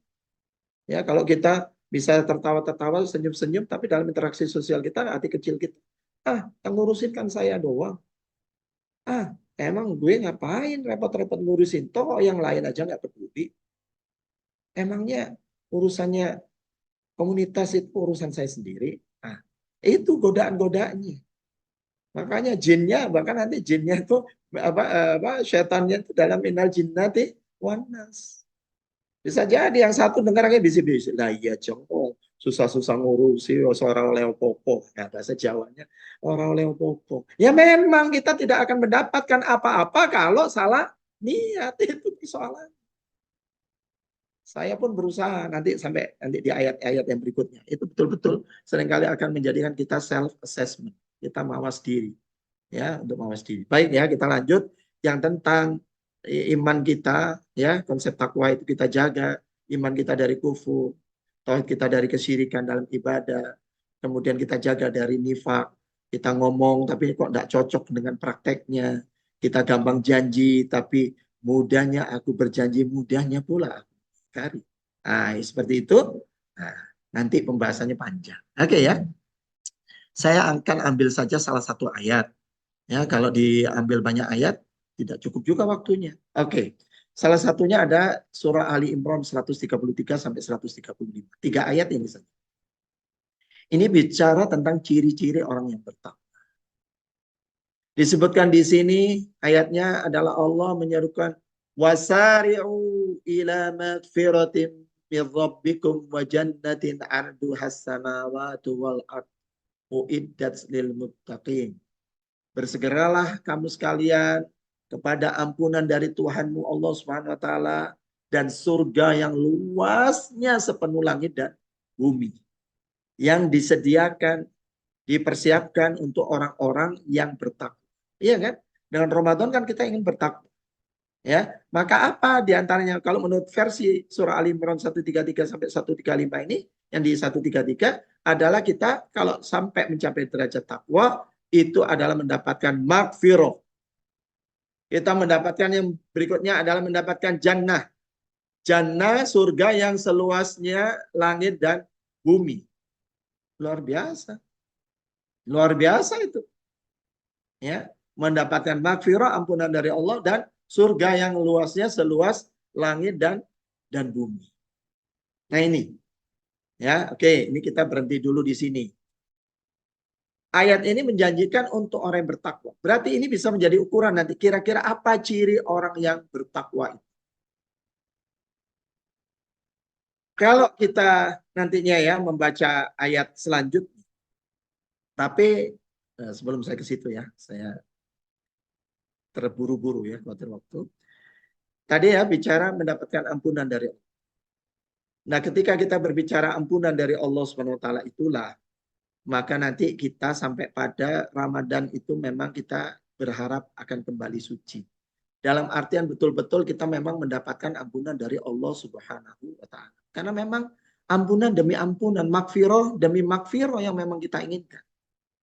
Ya, kalau kita bisa tertawa-tertawa, senyum-senyum, tapi dalam interaksi sosial kita, hati kecil kita, yang ngurusin kan saya doang. Emang gue ngapain repot-repot ngurusin? Toh yang lain aja nggak peduli. Emangnya urusannya komunitas itu urusan saya sendiri? Itu godaan-godaannya. Makanya jinnya, bahkan nanti jinnya itu setannya itu dalam minal jinnati wan nas. Bisa jadi yang satu dengarnya bisi-bisi. Lah iya jong, susah-susah ngurusi seorang leopopo. Ya bahasa Jawanya orang leopopo. Ya memang kita tidak akan mendapatkan apa-apa kalau salah niat, itu persoalan. Saya pun berusaha nanti di ayat-ayat yang berikutnya. Itu betul-betul seringkali akan menjadikan kita self assessment. Kita mawas diri. Ya, untuk mawas diri. Baik ya, kita lanjut yang tentang iman kita, ya, konsep takwa itu kita jaga, iman kita dari kufur, tauhid kita dari kesyirikan dalam ibadah, kemudian kita jaga dari nifak, kita ngomong tapi kok tidak cocok dengan prakteknya, kita gampang janji tapi mudahnya aku berjanji, mudahnya pula aku ingkari. Nah, seperti itu. Nah, nanti pembahasannya panjang. Oke ya. Saya akan ambil saja salah satu ayat. Ya, kalau diambil banyak ayat tidak cukup juga waktunya. Oke. Salah satunya ada surah Ali Imran 133 sampai 135. 3 ayat ini saja. Ini bicara tentang ciri-ciri orang yang bertakwa. Disebutkan di sini ayatnya adalah Allah menyerukan wasari'u ila magfiratin min rabbikum wa jannatin 'arduhas samawati wal ardh uiddat lil muttaqin. Bersegeralah kamu sekalian kepada ampunan dari Tuhanmu Allah Subhanahu wa taala dan surga yang luasnya sepenuh langit dan bumi yang disediakan dipersiapkan untuk orang-orang yang bertakwa. Iya kan? Dengan Ramadan kan kita ingin bertakwa. Ya, maka apa diantaranya kalau menurut versi surah Ali Imran 133 sampai 135 ini yang di 133 adalah kita kalau sampai mencapai derajat takwa itu adalah mendapatkan magfirah. Kita mendapatkan yang berikutnya adalah mendapatkan jannah. Jannah surga yang seluasnya langit dan bumi. Luar biasa. Luar biasa itu. Ya, mendapatkan magfirah ampunan dari Allah dan surga yang luasnya seluas langit dan bumi. Nah ini. Ya, oke, ini kita berhenti dulu di sini. Ayat ini menjanjikan untuk orang yang bertakwa. Berarti ini bisa menjadi ukuran nanti kira-kira apa ciri orang yang bertakwa itu. Kalau kita nantinya ya membaca ayat selanjutnya. Tapi sebelum saya ke situ ya, saya terburu-buru ya khawatir waktu. Tadi ya bicara mendapatkan ampunan dari Allah. Nah, ketika kita berbicara ampunan dari Allah Subhanahu wa taala itulah maka nanti kita sampai pada Ramadan itu memang kita berharap akan kembali suci. Dalam artian betul-betul kita memang mendapatkan ampunan dari Allah Subhanahu wa taala. Karena memang ampunan demi ampunan, magfirah demi magfirah yang memang kita inginkan.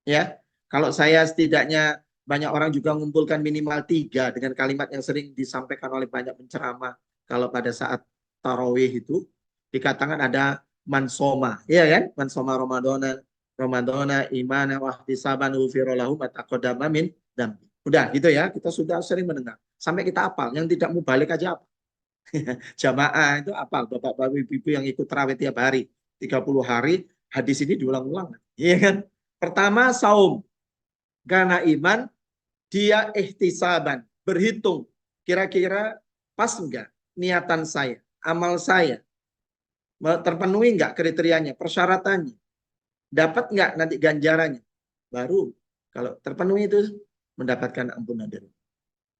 Ya. Kalau saya setidaknya banyak orang juga mengumpulkan minimal 3 dengan kalimat yang sering disampaikan oleh banyak penceramah. Kalau pada saat tarawih itu dikatakan ada mansoma, ya kan? Mansoma Ramadana imana wahtisaban ufira lahu ma taqaddama min dzambi. Udah gitu ya, kita sudah sering mendengar. Sampai kita hafal, yang tidak mau balik aja apa? Jamaah itu hafal, bapak-bapak ibu yang ikut tarawih tiap hari, 30 hari, hadis ini diulang-ulang. Iya kan? Pertama saum. Karena iman dia ihtisaban, berhitung kira-kira pas enggak niatan saya, amal saya terpenuhi enggak kriterianya, persyaratannya, dapat enggak nanti ganjarannya, baru kalau terpenuhi itu mendapatkan ampunan dari Allah.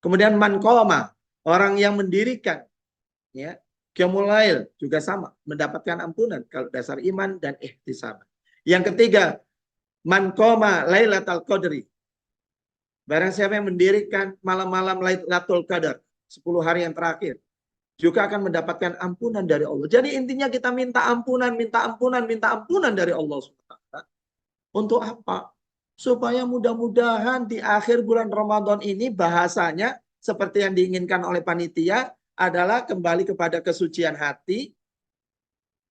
Kemudian man qoma, orang yang mendirikan ya qiyamul lail juga sama mendapatkan ampunan kalau dasar iman dan ihtisaban. Yang ketiga man qoma lailatul qadri, barang siapa yang mendirikan malam-malam Lailatul Qadar 10 hari yang terakhir juga akan mendapatkan ampunan dari Allah. Jadi intinya kita minta ampunan dari Allah SWT. Untuk apa? Supaya mudah-mudahan di akhir bulan Ramadan ini bahasanya seperti yang diinginkan oleh panitia adalah kembali kepada kesucian hati,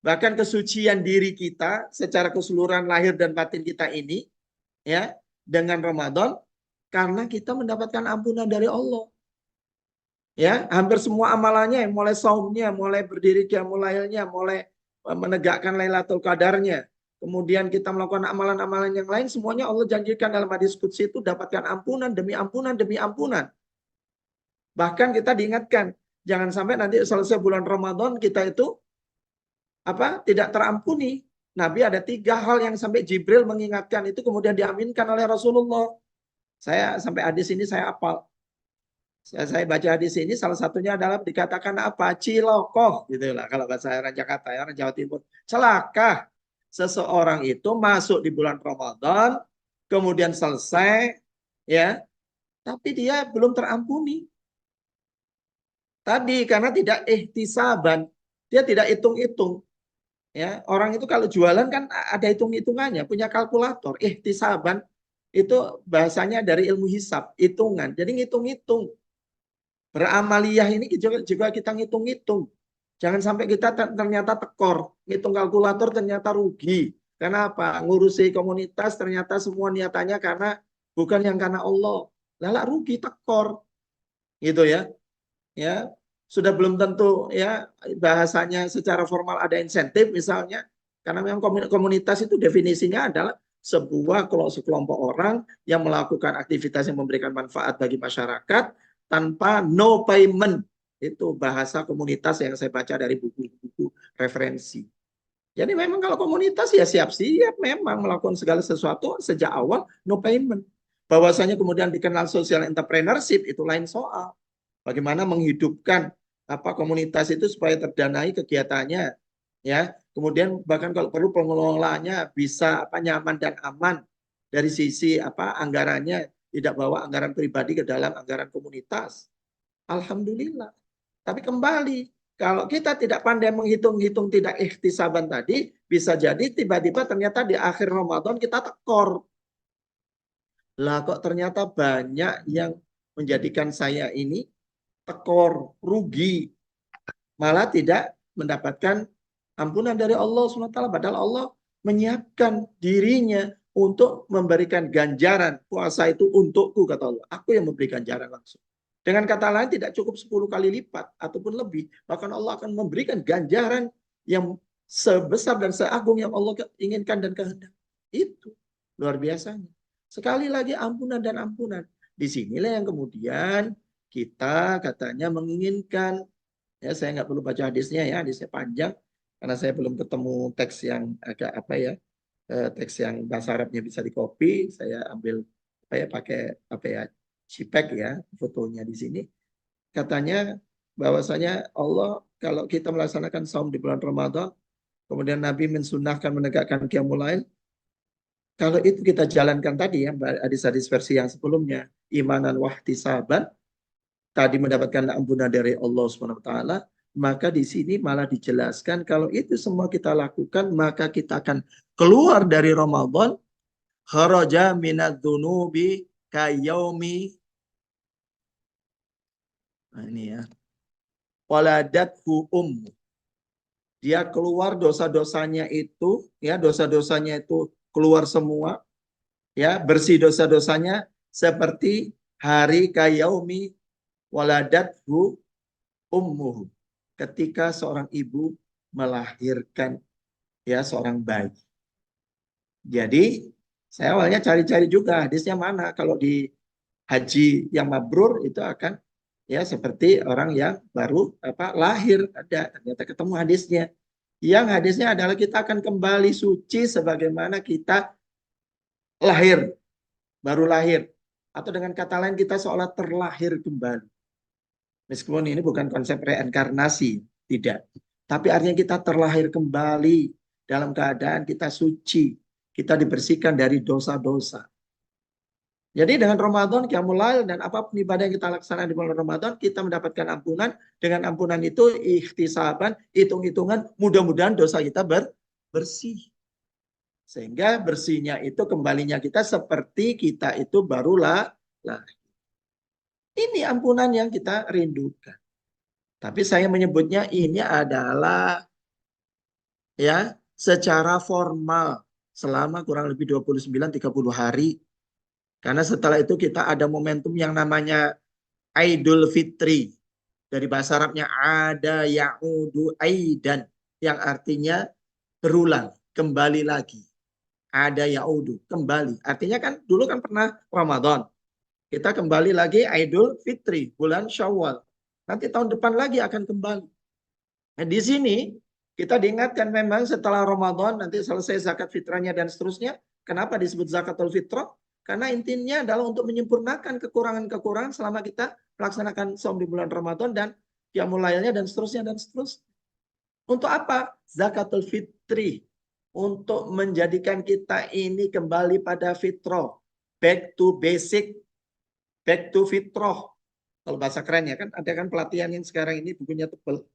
bahkan kesucian diri kita secara keseluruhan lahir dan batin kita ini ya dengan Ramadan. Karena kita mendapatkan ampunan dari Allah. Ya, hampir semua amalannya, mulai saumnya, mulai berdiri qiyamul lailnya, mulai menegakkan Lailatul Qadarnya. Kemudian kita melakukan amalan-amalan yang lain, semuanya Allah janjikan dalam hadis qudsi itu dapatkan ampunan demi ampunan demi ampunan. Bahkan kita diingatkan, jangan sampai nanti selesai bulan Ramadan kita itu tidak terampuni. Nabi ada 3 hal yang sampai Jibril mengingatkan itu kemudian diaminkan oleh Rasulullah. Saya sampai hadis ini saya hafal. Saya baca di sini salah satunya adalah dikatakan apa? Cilokoh gitu lah kalau bahasa orang Jakarta ya, orang Jawa Timur. Celaka. Seseorang itu masuk di bulan Ramadan, kemudian selesai ya, tapi dia belum terampuni. Tadi karena tidak ihtisaban, dia tidak hitung-hitung. Ya, orang itu kalau jualan kan ada hitung-hitungannya, punya kalkulator. Ihtisaban itu bahasanya dari ilmu hisab, hitungan. Jadi ngitung-hitung. Beramaliyah ini juga kita ngitung-ngitung. Jangan sampai kita ternyata tekor. Ngitung kalkulator ternyata rugi. Kenapa? Ngurusi komunitas ternyata semua niatannya bukan yang karena Allah. Lala rugi, tekor. Gitu ya. Ya, sudah belum tentu ya bahasanya secara formal ada insentif misalnya. Karena memang komunitas itu definisinya adalah sebuah sekelompok orang yang melakukan aktivitas yang memberikan manfaat bagi masyarakat tanpa no payment. Itu bahasa komunitas yang saya baca dari buku-buku referensi. Jadi memang kalau komunitas ya siap-siap memang melakukan segala sesuatu sejak awal no payment. Bahwasanya kemudian dikenal social entrepreneurship itu lain soal. Bagaimana menghidupkan komunitas itu supaya terdanai kegiatannya, ya. Kemudian bahkan kalau perlu pengelolanya bisa nyaman dan aman dari sisi anggarannya, tidak bawa anggaran pribadi ke dalam anggaran komunitas. Alhamdulillah. Tapi kembali, kalau kita tidak pandai menghitung-hitung, tidak ikhtisaban tadi, bisa jadi tiba-tiba ternyata di akhir Ramadan kita tekor. Lah kok ternyata banyak yang menjadikan saya ini tekor, rugi, malah tidak mendapatkan ampunan dari Allah SWT. Padahal Allah menyiapkan dirinya untuk memberikan ganjaran. Puasa itu untukku, kata Allah. Aku yang memberi ganjaran langsung. Dengan kata lain tidak cukup 10 kali lipat ataupun lebih. Bahkan Allah akan memberikan ganjaran yang sebesar dan seagung yang Allah inginkan dan kehendak. Itu luar biasanya. Sekali lagi ampunan dan ampunan. Disinilah yang kemudian kita katanya menginginkan, ya saya nggak perlu baca hadisnya ya, hadisnya panjang karena saya belum ketemu teks yang agak teks yang bahasa Arabnya bisa di copy, saya ambil pakai JPEG ya fotonya di sini. Katanya bahwasanya Allah kalau kita melaksanakan saum di bulan Ramadan, kemudian Nabi mensunahkan menegakkan qiyamul lail, kalau itu kita jalankan tadi ya hadis-hadis versi yang sebelumnya, imanan wahtisaban, tadi mendapatkan ampunan dari Allah SWT, maka di sini malah dijelaskan kalau itu semua kita lakukan, maka kita akan keluar dari Ramadan, kharaja minadzunubi kayaumi, nah ini ya, waladathu ummu. Dia keluar dosa-dosanya itu, ya dosa-dosanya itu keluar semua, ya bersih dosa-dosanya seperti hari kayaumi waladathu ummuhu, ketika seorang ibu melahirkan ya seorang bayi. Jadi saya awalnya cari-cari juga hadisnya mana, kalau di haji yang mabrur itu akan ya seperti orang yang baru lahir, ada ternyata ketemu hadisnya. Yang hadisnya adalah kita akan kembali suci sebagaimana kita lahir, baru lahir, atau dengan kata lain kita seolah terlahir kembali. Meskipun ini bukan konsep reinkarnasi, tidak. Tapi artinya kita terlahir kembali dalam keadaan kita suci. Kita dibersihkan dari dosa-dosa. Jadi dengan Ramadan, qiyamul lail dan apapun ibadah yang kita laksanakan di bulan Ramadan, kita mendapatkan ampunan. Dengan ampunan itu ikhtisaban, hitung-hitungan, mudah-mudahan dosa kita bersih. Sehingga bersihnya itu kembalinya kita seperti kita itu barulah lahir. Ini ampunan yang kita rindukan. Tapi saya menyebutnya ini adalah ya secara formal selama kurang lebih 29-30 hari. Karena setelah itu kita ada momentum yang namanya Idul Fitri. Dari bahasa Arabnya ada ya'udu aidan, yang artinya berulang, kembali lagi. Ada ya'udu, kembali. Artinya kan dulu kan pernah Ramadan. Kita kembali lagi Idul Fitri, bulan Syawal. Nanti tahun depan lagi akan kembali. Nah, di sini kita diingatkan memang setelah Ramadan nanti selesai zakat fitrahnya dan seterusnya. Kenapa disebut zakatul fitrah? Karena intinya adalah untuk menyempurnakan kekurangan-kekurangan selama kita melaksanakan saum di bulan Ramadan dan qiyamul lailnya dan seterusnya dan seterusnya. Untuk apa? Zakatul fitri. Untuk menjadikan kita ini kembali pada fitrah. Back to basic. Back to fitrah. Kalau bahasa keren ya kan, ada kan pelatihan yang sekarang ini bukunya tebal.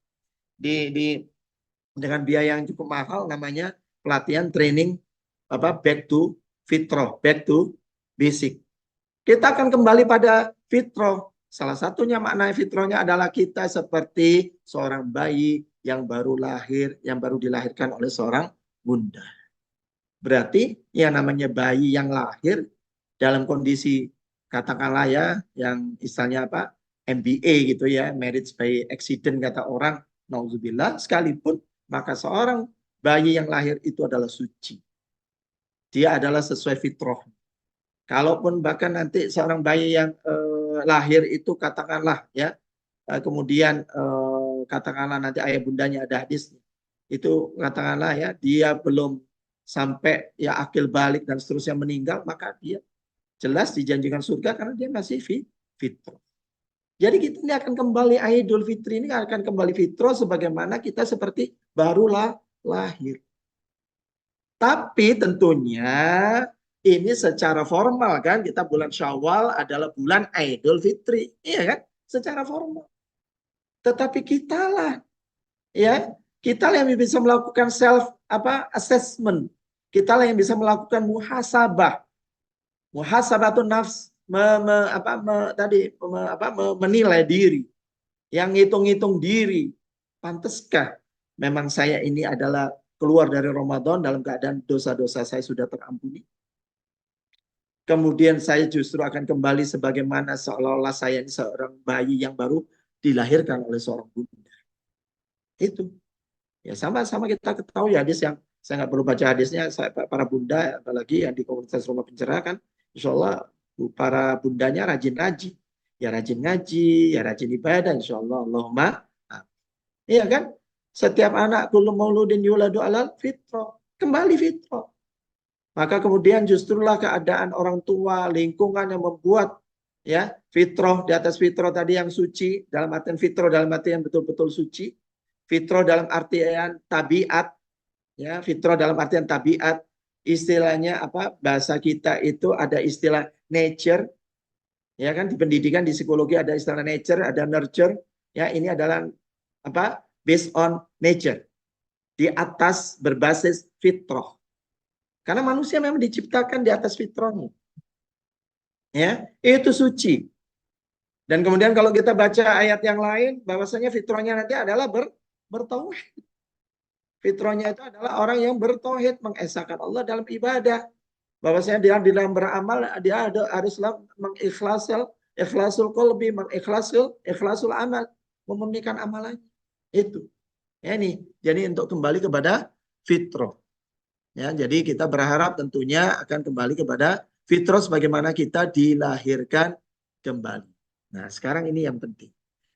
Dengan biaya yang cukup mahal, namanya pelatihan training back to fitrah, back to basic. Kita akan kembali pada fitrah. Salah satunya makna fitrahnya adalah kita seperti seorang bayi yang baru lahir, yang baru dilahirkan oleh seorang bunda. Berarti yang namanya bayi yang lahir dalam kondisi katakanlah ya, yang istilahnya apa, MBA gitu ya, marriage by accident kata orang, nauzubillah, sekalipun maka seorang bayi yang lahir itu adalah suci. Dia adalah sesuai fitrah. Kalaupun bahkan nanti seorang bayi yang lahir itu katakanlah ya, kemudian katakanlah nanti ayah bundanya ada hadis, itu katakanlah ya dia belum sampai ya akil balik dan seterusnya meninggal, maka dia jelas dijanjikan surga karena dia masih fitrah. Jadi kita ini akan kembali Idul Fitri ini akan kembali fitrah sebagaimana kita seperti barulah lahir. Tapi tentunya ini secara formal kan, kita bulan Syawal adalah bulan Idul Fitri, iya kan? Secara formal. Tetapi kitalah ya, kita yang bisa melakukan self assessment. Kita yang bisa melakukan muhasabah. Muhasabatun nafs, menilai diri, yang ngitung-ngitung diri. Pantaskah memang saya ini adalah keluar dari Ramadan dalam keadaan dosa-dosa saya sudah terampuni? Kemudian saya justru akan kembali sebagaimana seolah-olah saya ini seorang bayi yang baru dilahirkan oleh seorang bunda. Itu. Ya sama-sama kita ketahui hadis yang saya nggak perlu baca hadisnya, para bunda apalagi yang di komunitas rumah pencerah kan, insya Allah para bundanya rajin ngaji, ya rajin ngaji, ya rajin ibadah, insya Allah Allahumma. Iya kan? Setiap anak kullu mauludin yuladu alal fitrah, kembali fitrah. Maka kemudian justrulah keadaan orang tua, lingkungan yang membuat ya fitrah di atas fitrah tadi yang suci, dalam artian fitrah dalam artian betul-betul suci, fitrah dalam artian tabiat, ya fitrah dalam artian tabiat, istilahnya apa? Bahasa kita itu ada istilah nature, ya kan, di pendidikan di psikologi ada istilah nature, ada nurture, ya ini adalah apa? Based on nature, di atas berbasis fitrah. Karena manusia memang diciptakan di atas fitrahnya. Ya, itu suci. Dan kemudian kalau kita baca ayat yang lain, bahwasanya fitrahnya nanti adalah bertauhid. Fitrahnya itu adalah orang yang bertauhid, mengesahkan Allah dalam ibadah. Bahwasanya dia di dalam beramal, dia haruslah ikhlasul qalbi, ikhlasul amal, memurnikan amalannya. Itu. Ya ini. Jadi untuk kembali kepada fitrah. Ya, jadi kita berharap tentunya akan kembali kepada fitrah sebagaimana kita dilahirkan kembali. Nah, sekarang ini yang penting.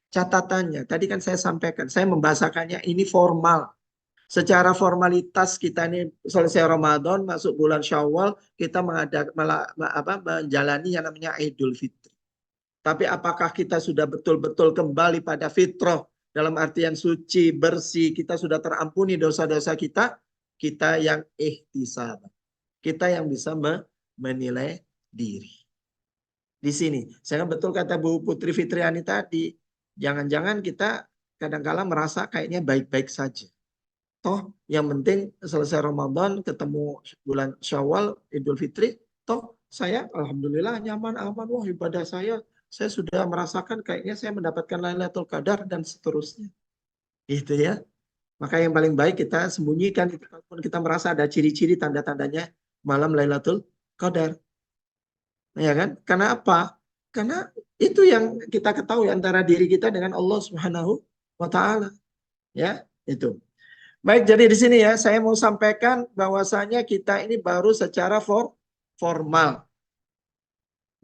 Catatannya, tadi kan saya sampaikan, saya membahasakannya ini formal. Secara formalitas kita ini selesai Ramadan, masuk bulan Syawal, kita menjalani yang namanya Idul Fitri. Tapi apakah kita sudah betul-betul kembali pada fitrah dalam artian suci, bersih, kita sudah terampuni dosa-dosa kita? Kita yang ihtisab, kita yang bisa menilai diri. Di sini, saya betul kata Bu Putri Fitriani tadi, jangan-jangan kita kadang-kala merasa kayaknya baik-baik saja. Toh yang penting selesai Ramadan, ketemu bulan Syawal, Idul Fitri, toh saya alhamdulillah nyaman, aman, wah ibadah saya sudah merasakan kayaknya saya mendapatkan Lailatul Qadar dan seterusnya. Gitu ya. Maka yang paling baik kita sembunyikan, kalaupun kita merasa ada ciri-ciri tanda-tandanya malam Lailatul Qadar. Ya kan? Karena apa? Karena itu yang kita ketahui antara diri kita dengan Allah Subhanahu wa taala. Ya, itu. Baik, jadi di sini ya saya mau sampaikan bahwasanya kita ini baru secara formal.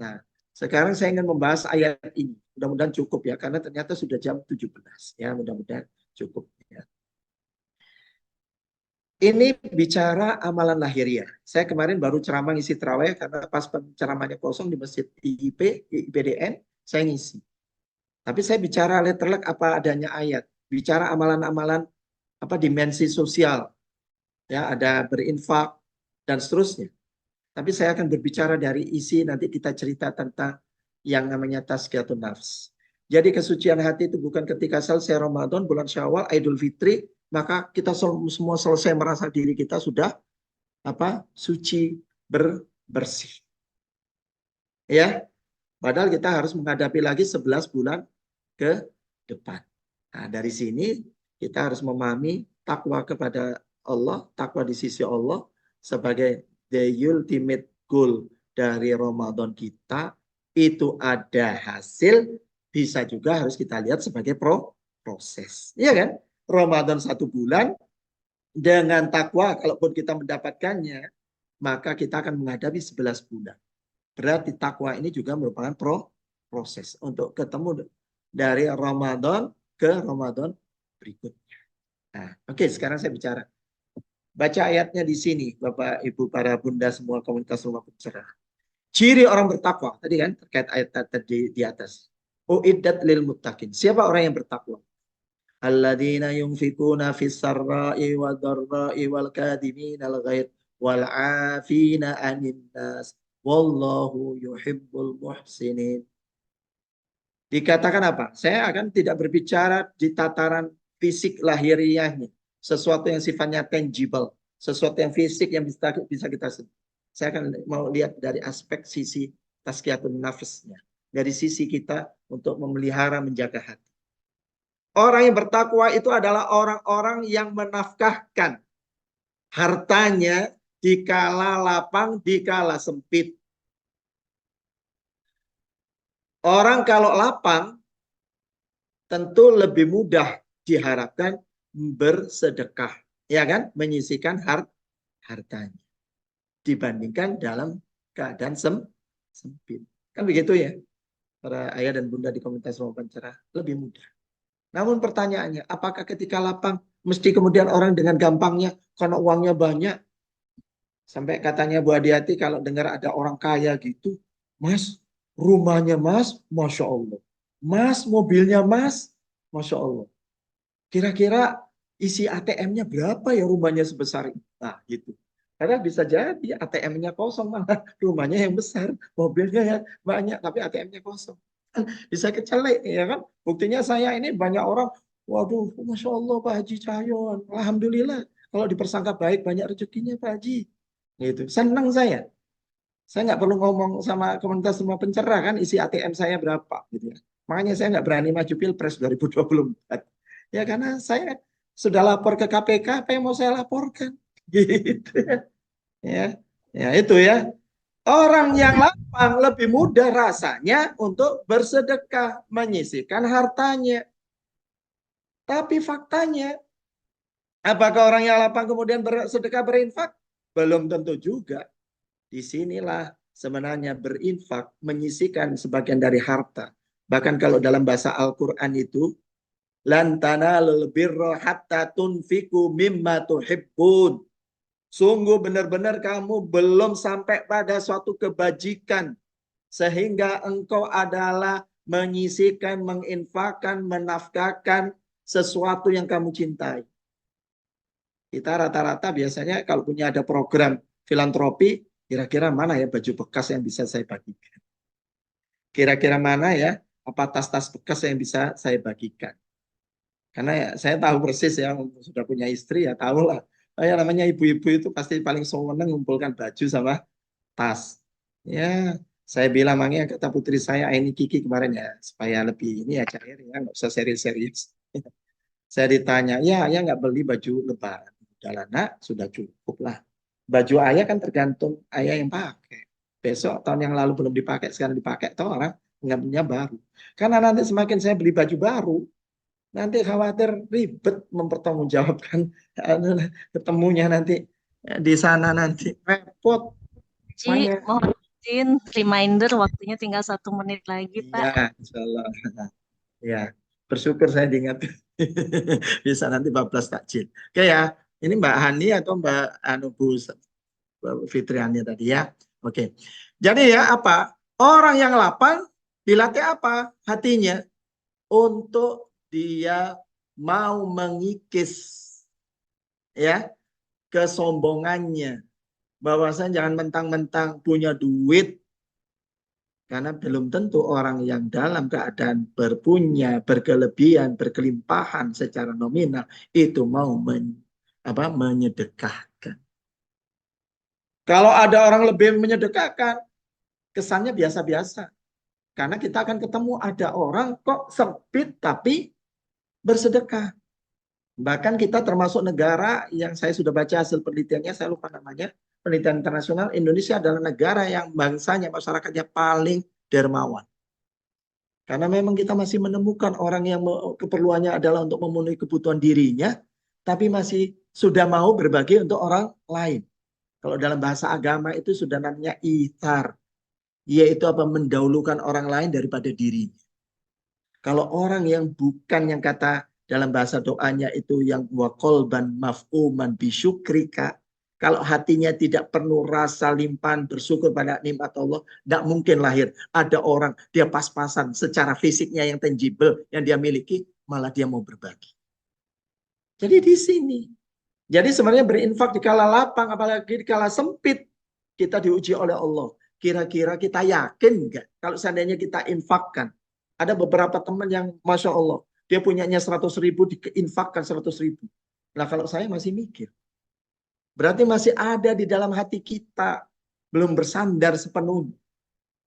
Nah, sekarang saya ingin membahas ayat ini. Mudah-mudahan cukup ya, karena ternyata sudah jam 17. Ya, mudah-mudahan cukup ya. Ini bicara amalan lahiriah. Saya kemarin baru ceramah ngisi terawih karena pas ceramahnya kosong di Masjid IPDN, saya ngisi. Tapi saya bicara letterlek apa adanya ayat. Bicara amalan-amalan apa dimensi sosial. Ya, ada berinfak dan seterusnya. Tapi saya akan berbicara dari isi, nanti kita cerita tentang yang namanya tazkiyatun nafs. Jadi kesucian hati itu bukan ketika selesai Ramadan, bulan Syawal, Idul Fitri, maka kita semua selesai merasa diri kita sudah suci, bersih. Ya, padahal kita harus menghadapi lagi 11 bulan ke depan. Nah, dari sini kita harus memahami takwa kepada Allah, takwa di sisi Allah sebagai the ultimate goal dari Ramadan kita. Itu ada hasil, bisa juga harus kita lihat sebagai proses. Iya kan? Ramadan 1 bulan, dengan takwa, kalaupun kita mendapatkannya, maka kita akan menghadapi 11 bulan. Berarti takwa ini juga merupakan proses untuk ketemu dari Ramadan ke Ramadan berikutnya. Nah, oke, sekarang saya bicara. Baca ayatnya di sini, Bapak, Ibu, para bunda, semua komunitas rumah pencerah. Ciri orang bertakwa, tadi kan terkait ayat tadi di atas. Uiddat lil muttaqin. Siapa orang yang bertakwa? Alladzina yunfikuna fis sarra'i wad dharra'i wal kadhimina al ghaidh wal 'afina 'anil nas wallahu yuhibbul muhsinin. Dikatakan apa? Saya akan tidak berbicara di tataran fisik lahiriahnya, sesuatu yang sifatnya tangible, sesuatu yang fisik yang bisa kita sentuh. Saya akan mau lihat dari aspek sisi tazkiyatun nafsnya, dari sisi kita untuk memelihara menjaga hati. Orang yang bertakwa itu adalah orang-orang yang menafkahkan hartanya dikala lapang, dikala sempit. Orang kalau lapang tentu lebih mudah diharapkan bersedekah, ya kan, menyisihkan hartanya dibandingkan dalam keadaan sempit. Kan begitu ya, para ayah dan bunda di komunitas rumah pencerah, lebih mudah. Namun pertanyaannya, apakah ketika lapang mesti kemudian orang dengan gampangnya karena uangnya banyak? Sampai katanya Bu Adiati kalau dengar ada orang kaya gitu, Mas, rumahnya Mas, Masya Allah. Mas, mobilnya Mas, Masya Allah. Kira-kira isi ATM-nya berapa ya rumahnya sebesar itu? Nah, gitu. Karena bisa jadi ATM-nya kosong, malah rumahnya yang besar, mobilnya yang banyak, tapi ATM-nya kosong. Bisa kecelek, ya kan? Buktinya saya ini banyak orang, waduh, Masya Allah Pak Haji Cahyon, Alhamdulillah. Kalau dipersangka baik, banyak rezekinya Pak Haji. Gitu. Senang saya. Saya nggak perlu ngomong sama komunitas rumah pencerah kan, isi ATM saya berapa. Gitu ya. Makanya saya nggak berani maju Pilpres 2024. Ya karena saya sudah lapor ke KPK, apa yang mau saya laporkan? Gitu. Ya, ya itu ya. Orang yang lapang lebih mudah rasanya untuk bersedekah, menyisihkan hartanya. Tapi faktanya, apakah orang yang lapang kemudian bersedekah berinfak? Belum tentu juga. Disinilah sebenarnya berinfak, menyisihkan sebagian dari harta. Bahkan kalau dalam bahasa Al-Quran itu, lan tanalul birra hatta tunfiku mimma tuhibbun. Sungguh benar-benar kamu belum sampai pada suatu kebajikan sehingga engkau adalah menyisihkan, menginfakkan, menafkahkan sesuatu yang kamu cintai. Kita rata-rata biasanya kalau punya ada program filantropi, kira-kira mana ya baju bekas yang bisa saya bagikan? Kira-kira mana ya apa tas-tas bekas yang bisa saya bagikan? Karena ya, saya tahu persis ya, sudah punya istri ya tahu lah. Ya namanya ibu-ibu itu pasti paling seneng mengumpulkan baju sama tas. Ya, saya bilang makanya kata putri saya ini Kiki kemarin ya supaya lebih ini ya cair ya nggak usah serius-serius. Saya ditanya, ya nggak beli baju lebaran. Udah nak, sudah cukup lah. Baju ayah kan tergantung ayah yang pakai. Besok tahun yang lalu belum dipakai, sekarang dipakai. Tahu orang nggak punya baru. Karena nanti semakin saya beli baju baru, nanti khawatir ribet mempertanggungjawabkan ketemunya nanti di sana nanti repot. Ji, mohon izin reminder waktunya tinggal 1 menit lagi, Pak. Ya, insya Allah. Ya, bersyukur saya diingat. Bisa nanti bablas takjil. Oke ya, Ini Mbak Hani atau Mbak Anu Bu Fitriani tadi ya. Oke. Jadi ya apa? Orang yang lapang dilatih apa? Hatinya untuk dia mau mengikis ya kesombongannya. Bahwasanya jangan mentang-mentang punya duit, karena belum tentu orang yang dalam keadaan berpunya, berkelebihan, berkelimpahan secara nominal itu mau menyedekahkan. Kalau ada orang lebih menyedekahkan, kesannya biasa-biasa. Karena kita akan ketemu ada orang kok sempit tapi bersedekah. Bahkan kita termasuk negara yang saya sudah baca hasil penelitiannya, saya lupa namanya, penelitian internasional, Indonesia adalah negara yang bangsanya, masyarakatnya paling dermawan. Karena memang kita masih menemukan orang yang keperluannya adalah untuk memenuhi kebutuhan dirinya, tapi masih sudah mau berbagi untuk orang lain. Kalau dalam bahasa agama itu sudah namanya ithar, yaitu apa? Mendahulukan orang lain daripada dirinya. Kalau orang yang bukan, yang kata dalam bahasa doanya itu yang wa qalban maf'uman bisyukrika, kalau hatinya tidak penuh rasa limpahan bersyukur pada nikmat Allah, tidak mungkin lahir ada orang dia pas-pasan secara fisiknya yang tangible yang dia miliki, malah dia mau berbagi. Jadi di sini. Jadi sebenarnya berinfak di kala lapang, apalagi di kala sempit, kita diuji oleh Allah. Kira-kira kita yakin nggak kalau seandainya kita infakkan? Ada beberapa teman yang Masya Allah, dia punyanya 100.000, diinfakkan 100.000. Nah kalau saya masih mikir, berarti masih ada di dalam hati kita, belum bersandar sepenuhnya.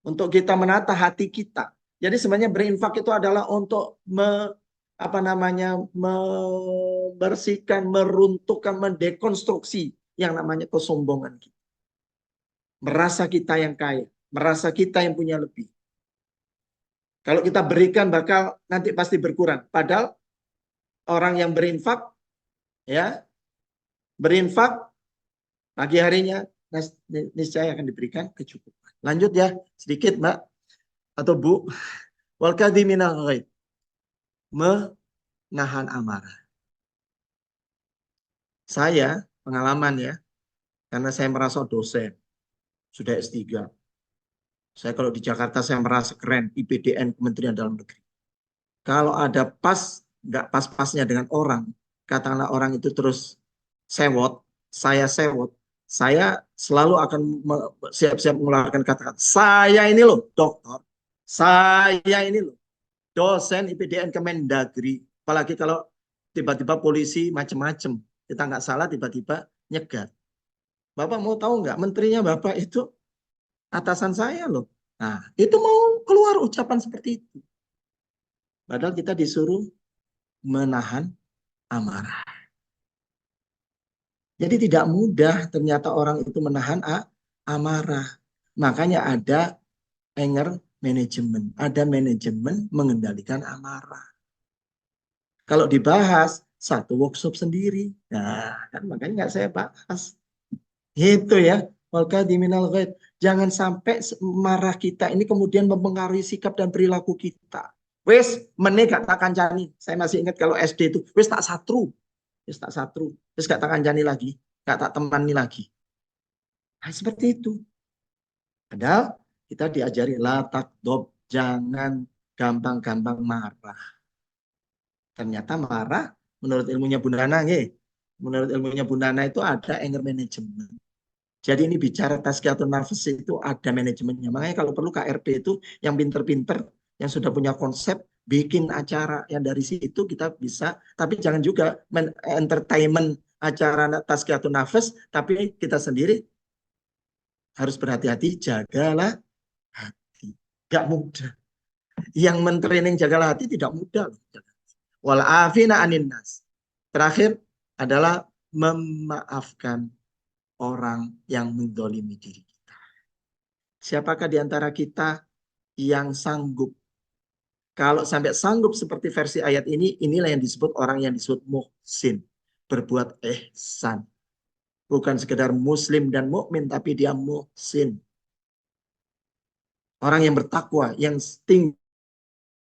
Untuk kita menata hati kita. Jadi sebenarnya berinfak itu adalah untuk membersihkan, meruntuhkan, mendekonstruksi yang namanya kesombongan kita. Merasa kita yang kaya, merasa kita yang punya lebih. Kalau kita berikan bakal nanti pasti berkurang. Padahal orang yang berinfak, ya, berinfak pagi harinya niscaya akan diberikan kecukupan. Lanjut ya, sedikit Mbak atau Bu. Wal kadhiminal ghaidh. Menahan amarah. Saya pengalaman ya, karena saya merasa dosen, sudah S3. Saya kalau di Jakarta saya merasa keren, IPDN Kementerian Dalam Negeri. Kalau ada nggak pas-pasnya dengan orang, katakanlah orang itu terus sewot, saya selalu akan siap-siap mengeluarkan kata-kata, saya ini loh dokter, saya ini loh dosen IPDN Kemendagri. Apalagi kalau tiba-tiba polisi macam-macam, kita nggak salah tiba-tiba nyegat. Bapak mau tahu nggak, menterinya Bapak itu atasan saya loh. Nah, itu mau keluar ucapan seperti itu. Padahal kita disuruh menahan amarah. Jadi tidak mudah ternyata orang itu menahan amarah. Makanya ada anger management. Ada manajemen mengendalikan amarah. Kalau dibahas, satu workshop sendiri. Nah, kan makanya nggak saya bahas. Gitu ya. Walkadiminal ghaid. Jangan sampai marah kita ini kemudian mempengaruhi sikap dan perilaku kita. Wes, meneh gak tak kancani. Saya masih ingat kalau SD itu, wes tak satru. Wes tak satru. Wes gak tak kancani lagi. Gak tak temani lagi. Nah, seperti itu. Padahal kita diajari la takdob. Jangan gampang-gampang marah. Ternyata marah, menurut ilmunya Bu Nana, menurut ilmunya Bu Nana itu ada anger management. Jadi ini bicara tazkiyatun nafs itu ada manajemennya. Makanya kalau perlu KRP itu yang pinter-pinter, yang sudah punya konsep, bikin acara yang dari situ kita bisa. Tapi jangan juga entertainment acara tazkiyatun nafs, tapi kita sendiri harus berhati-hati, jagalah hati. Gak mudah. Yang mentraining jagalah hati tidak mudah. Wal afina anin nas. Terakhir adalah memaafkan orang yang mendolimi diri kita. Siapakah di antara kita yang sanggup? Kalau sampai sanggup seperti versi ayat ini, inilah yang disebut orang yang disebut muhsin. Berbuat ihsan. Bukan sekedar muslim dan mukmin, tapi dia muhsin. Orang yang bertakwa, yang tinggi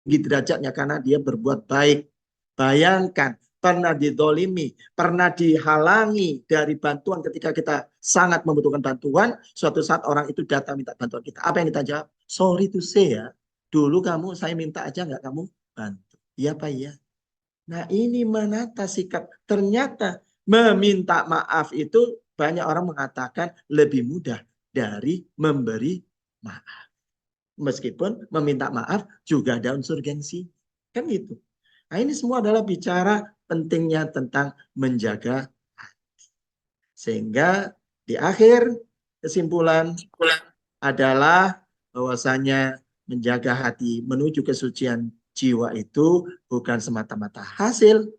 derajatnya karena dia berbuat baik. Bayangkan, pernah didolimi, pernah dihalangi dari bantuan ketika kita sangat membutuhkan bantuan, suatu saat orang itu datang minta bantuan kita. Apa yang kita jawab? Sorry to say ya, dulu kamu saya minta aja nggak kamu bantu. Iya Pak, iya. Nah ini menata sikap. Ternyata meminta maaf itu banyak orang mengatakan lebih mudah dari memberi maaf. Meskipun meminta maaf juga ada unsur gengsi. Kan gitu. Nah ini semua adalah bicara pentingnya tentang menjaga hati. Sehingga di akhir kesimpulan adalah bahwasanya menjaga hati menuju kesucian jiwa itu bukan semata-mata hasil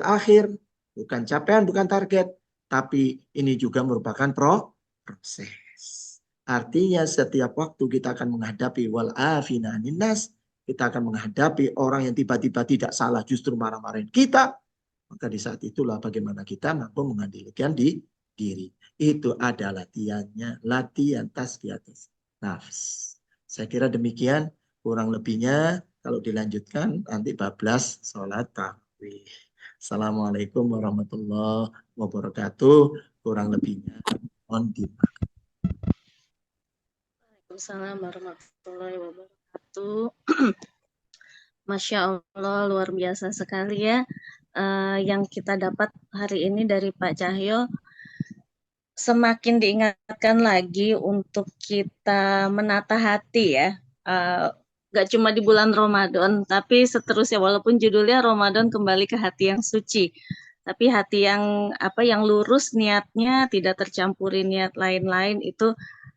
akhir, bukan capaian, bukan target, tapi ini juga merupakan proses. Artinya setiap waktu kita akan menghadapi wal afina anin nas, kita akan menghadapi orang yang tiba-tiba tidak salah justru marah-marahin kita, maka di saat itulah bagaimana kita mampu mengendalikan diri. Itu ada latihannya, latihan tasfiyatus nafs. Saya kira demikian, kurang lebihnya kalau dilanjutkan nanti bablas sholat tarawih. Assalamualaikum warahmatullahi wabarakatuh. Kurang lebihnya mohon dimaklumi. Waalaikumsalam warahmatullahi wabarakatuh. Masya Allah, luar biasa sekali ya yang kita dapat hari ini dari Pak Cahyo. Semakin diingatkan lagi untuk kita menata hati ya. Gak cuma di bulan Ramadan, tapi seterusnya walaupun judulnya Ramadan kembali ke hati yang suci. Tapi hati yang lurus niatnya, tidak tercampuri niat lain-lain, itu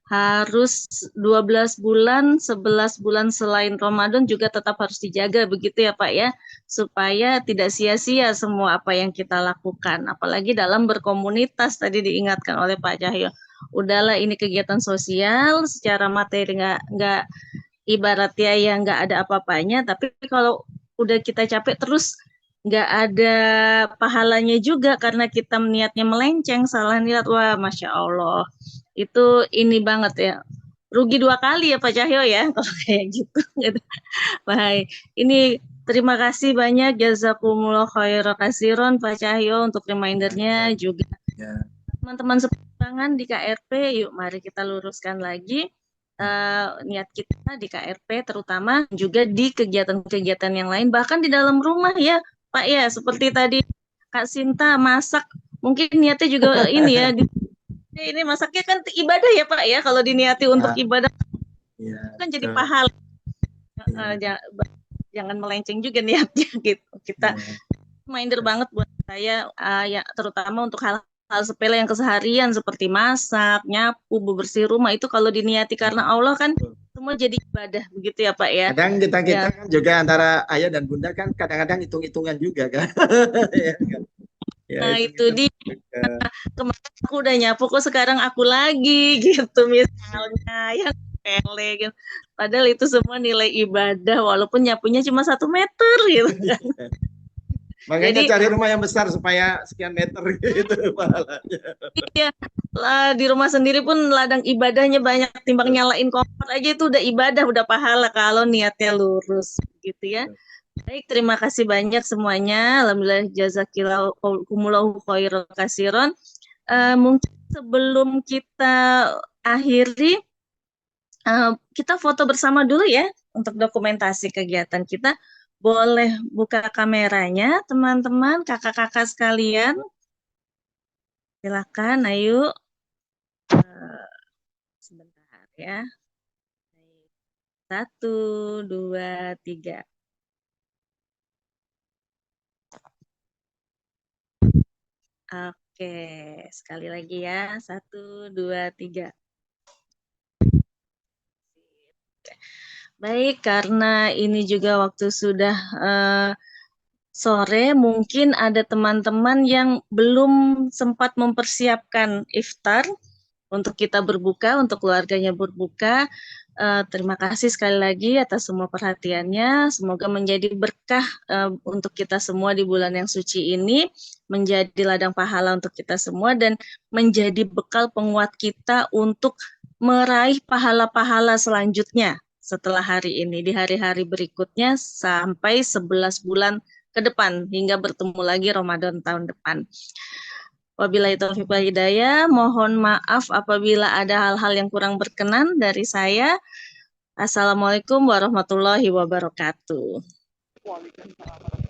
harus 12 bulan, 11 bulan selain Ramadan juga tetap harus dijaga begitu ya Pak ya, supaya tidak sia-sia semua apa yang kita lakukan, apalagi dalam berkomunitas tadi diingatkan oleh Pak Cahyo. Udahlah ini kegiatan sosial, secara materi nggak ibaratnya ya nggak ada apa-apanya, tapi kalau udah kita capek terus nggak ada pahalanya juga karena kita niatnya melenceng, salah niat, wah Masya Allah. Itu ini banget ya, rugi 2 kali ya Pak Cahyo ya kalau kayak gitu. Baik, ini terima kasih banyak, jazakumullah khairan katsiran Pak Cahyo untuk remindernya juga. Teman-teman seperangan di KRP, yuk mari kita luruskan lagi niat kita di KRP, terutama juga di kegiatan-kegiatan yang lain, bahkan di dalam rumah ya Pak ya, seperti tadi Kak Sinta masak, mungkin niatnya juga ini ya, ini masaknya kan ibadah ya Pak ya, kalau diniati untuk ibadah kan jadi pahala. Jangan melenceng juga niatnya gitu. Kita reminder banget buat saya ya, terutama untuk hal sepele yang keseharian seperti masak, nyapu, bebersih rumah, itu kalau diniati karena Allah kan semua jadi ibadah begitu ya Pak ya. Kadang kita kan juga antara ayah dan bunda kan kadang-kadang hitung-hitungan juga kan. Nah itu dia, kemarin aku udah nyapu kok sekarang aku lagi gitu misalnya, yang sepele gitu. Padahal itu semua nilai ibadah walaupun nyapunya cuma 1 meter gitu kan. Makanya jadi, cari rumah yang besar supaya sekian meter gitu pahalanya. Iya, di rumah sendiri pun ladang ibadahnya banyak, timbang nyalain kompor aja itu udah ibadah, udah pahala kalau niatnya lurus gitu ya. Baik, terima kasih banyak semuanya. Alhamdulillah, jazakallahu khairan katsiran. Mungkin sebelum kita akhiri, kita foto bersama dulu ya untuk dokumentasi kegiatan kita. Boleh buka kameranya, teman-teman, kakak-kakak sekalian. Silakan, ayo. Sebentar ya. 1, 2, 3. Oke, sekali lagi ya. 1, 2, 3. Baik, karena ini juga waktu sudah sore, mungkin ada teman-teman yang belum sempat mempersiapkan iftar untuk kita berbuka, untuk keluarganya berbuka. Terima kasih sekali lagi atas semua perhatiannya. Semoga menjadi berkah untuk kita semua di bulan yang suci ini, menjadi ladang pahala untuk kita semua, dan menjadi bekal penguat kita untuk meraih pahala-pahala selanjutnya setelah hari ini, di hari-hari berikutnya sampai 11 bulan ke depan hingga bertemu lagi Ramadan tahun depan. Wabillahi taufiq wal hidayah, mohon maaf apabila ada hal-hal yang kurang berkenan dari saya. Assalamualaikum warahmatullahi wabarakatuh. Waalaikumsalam.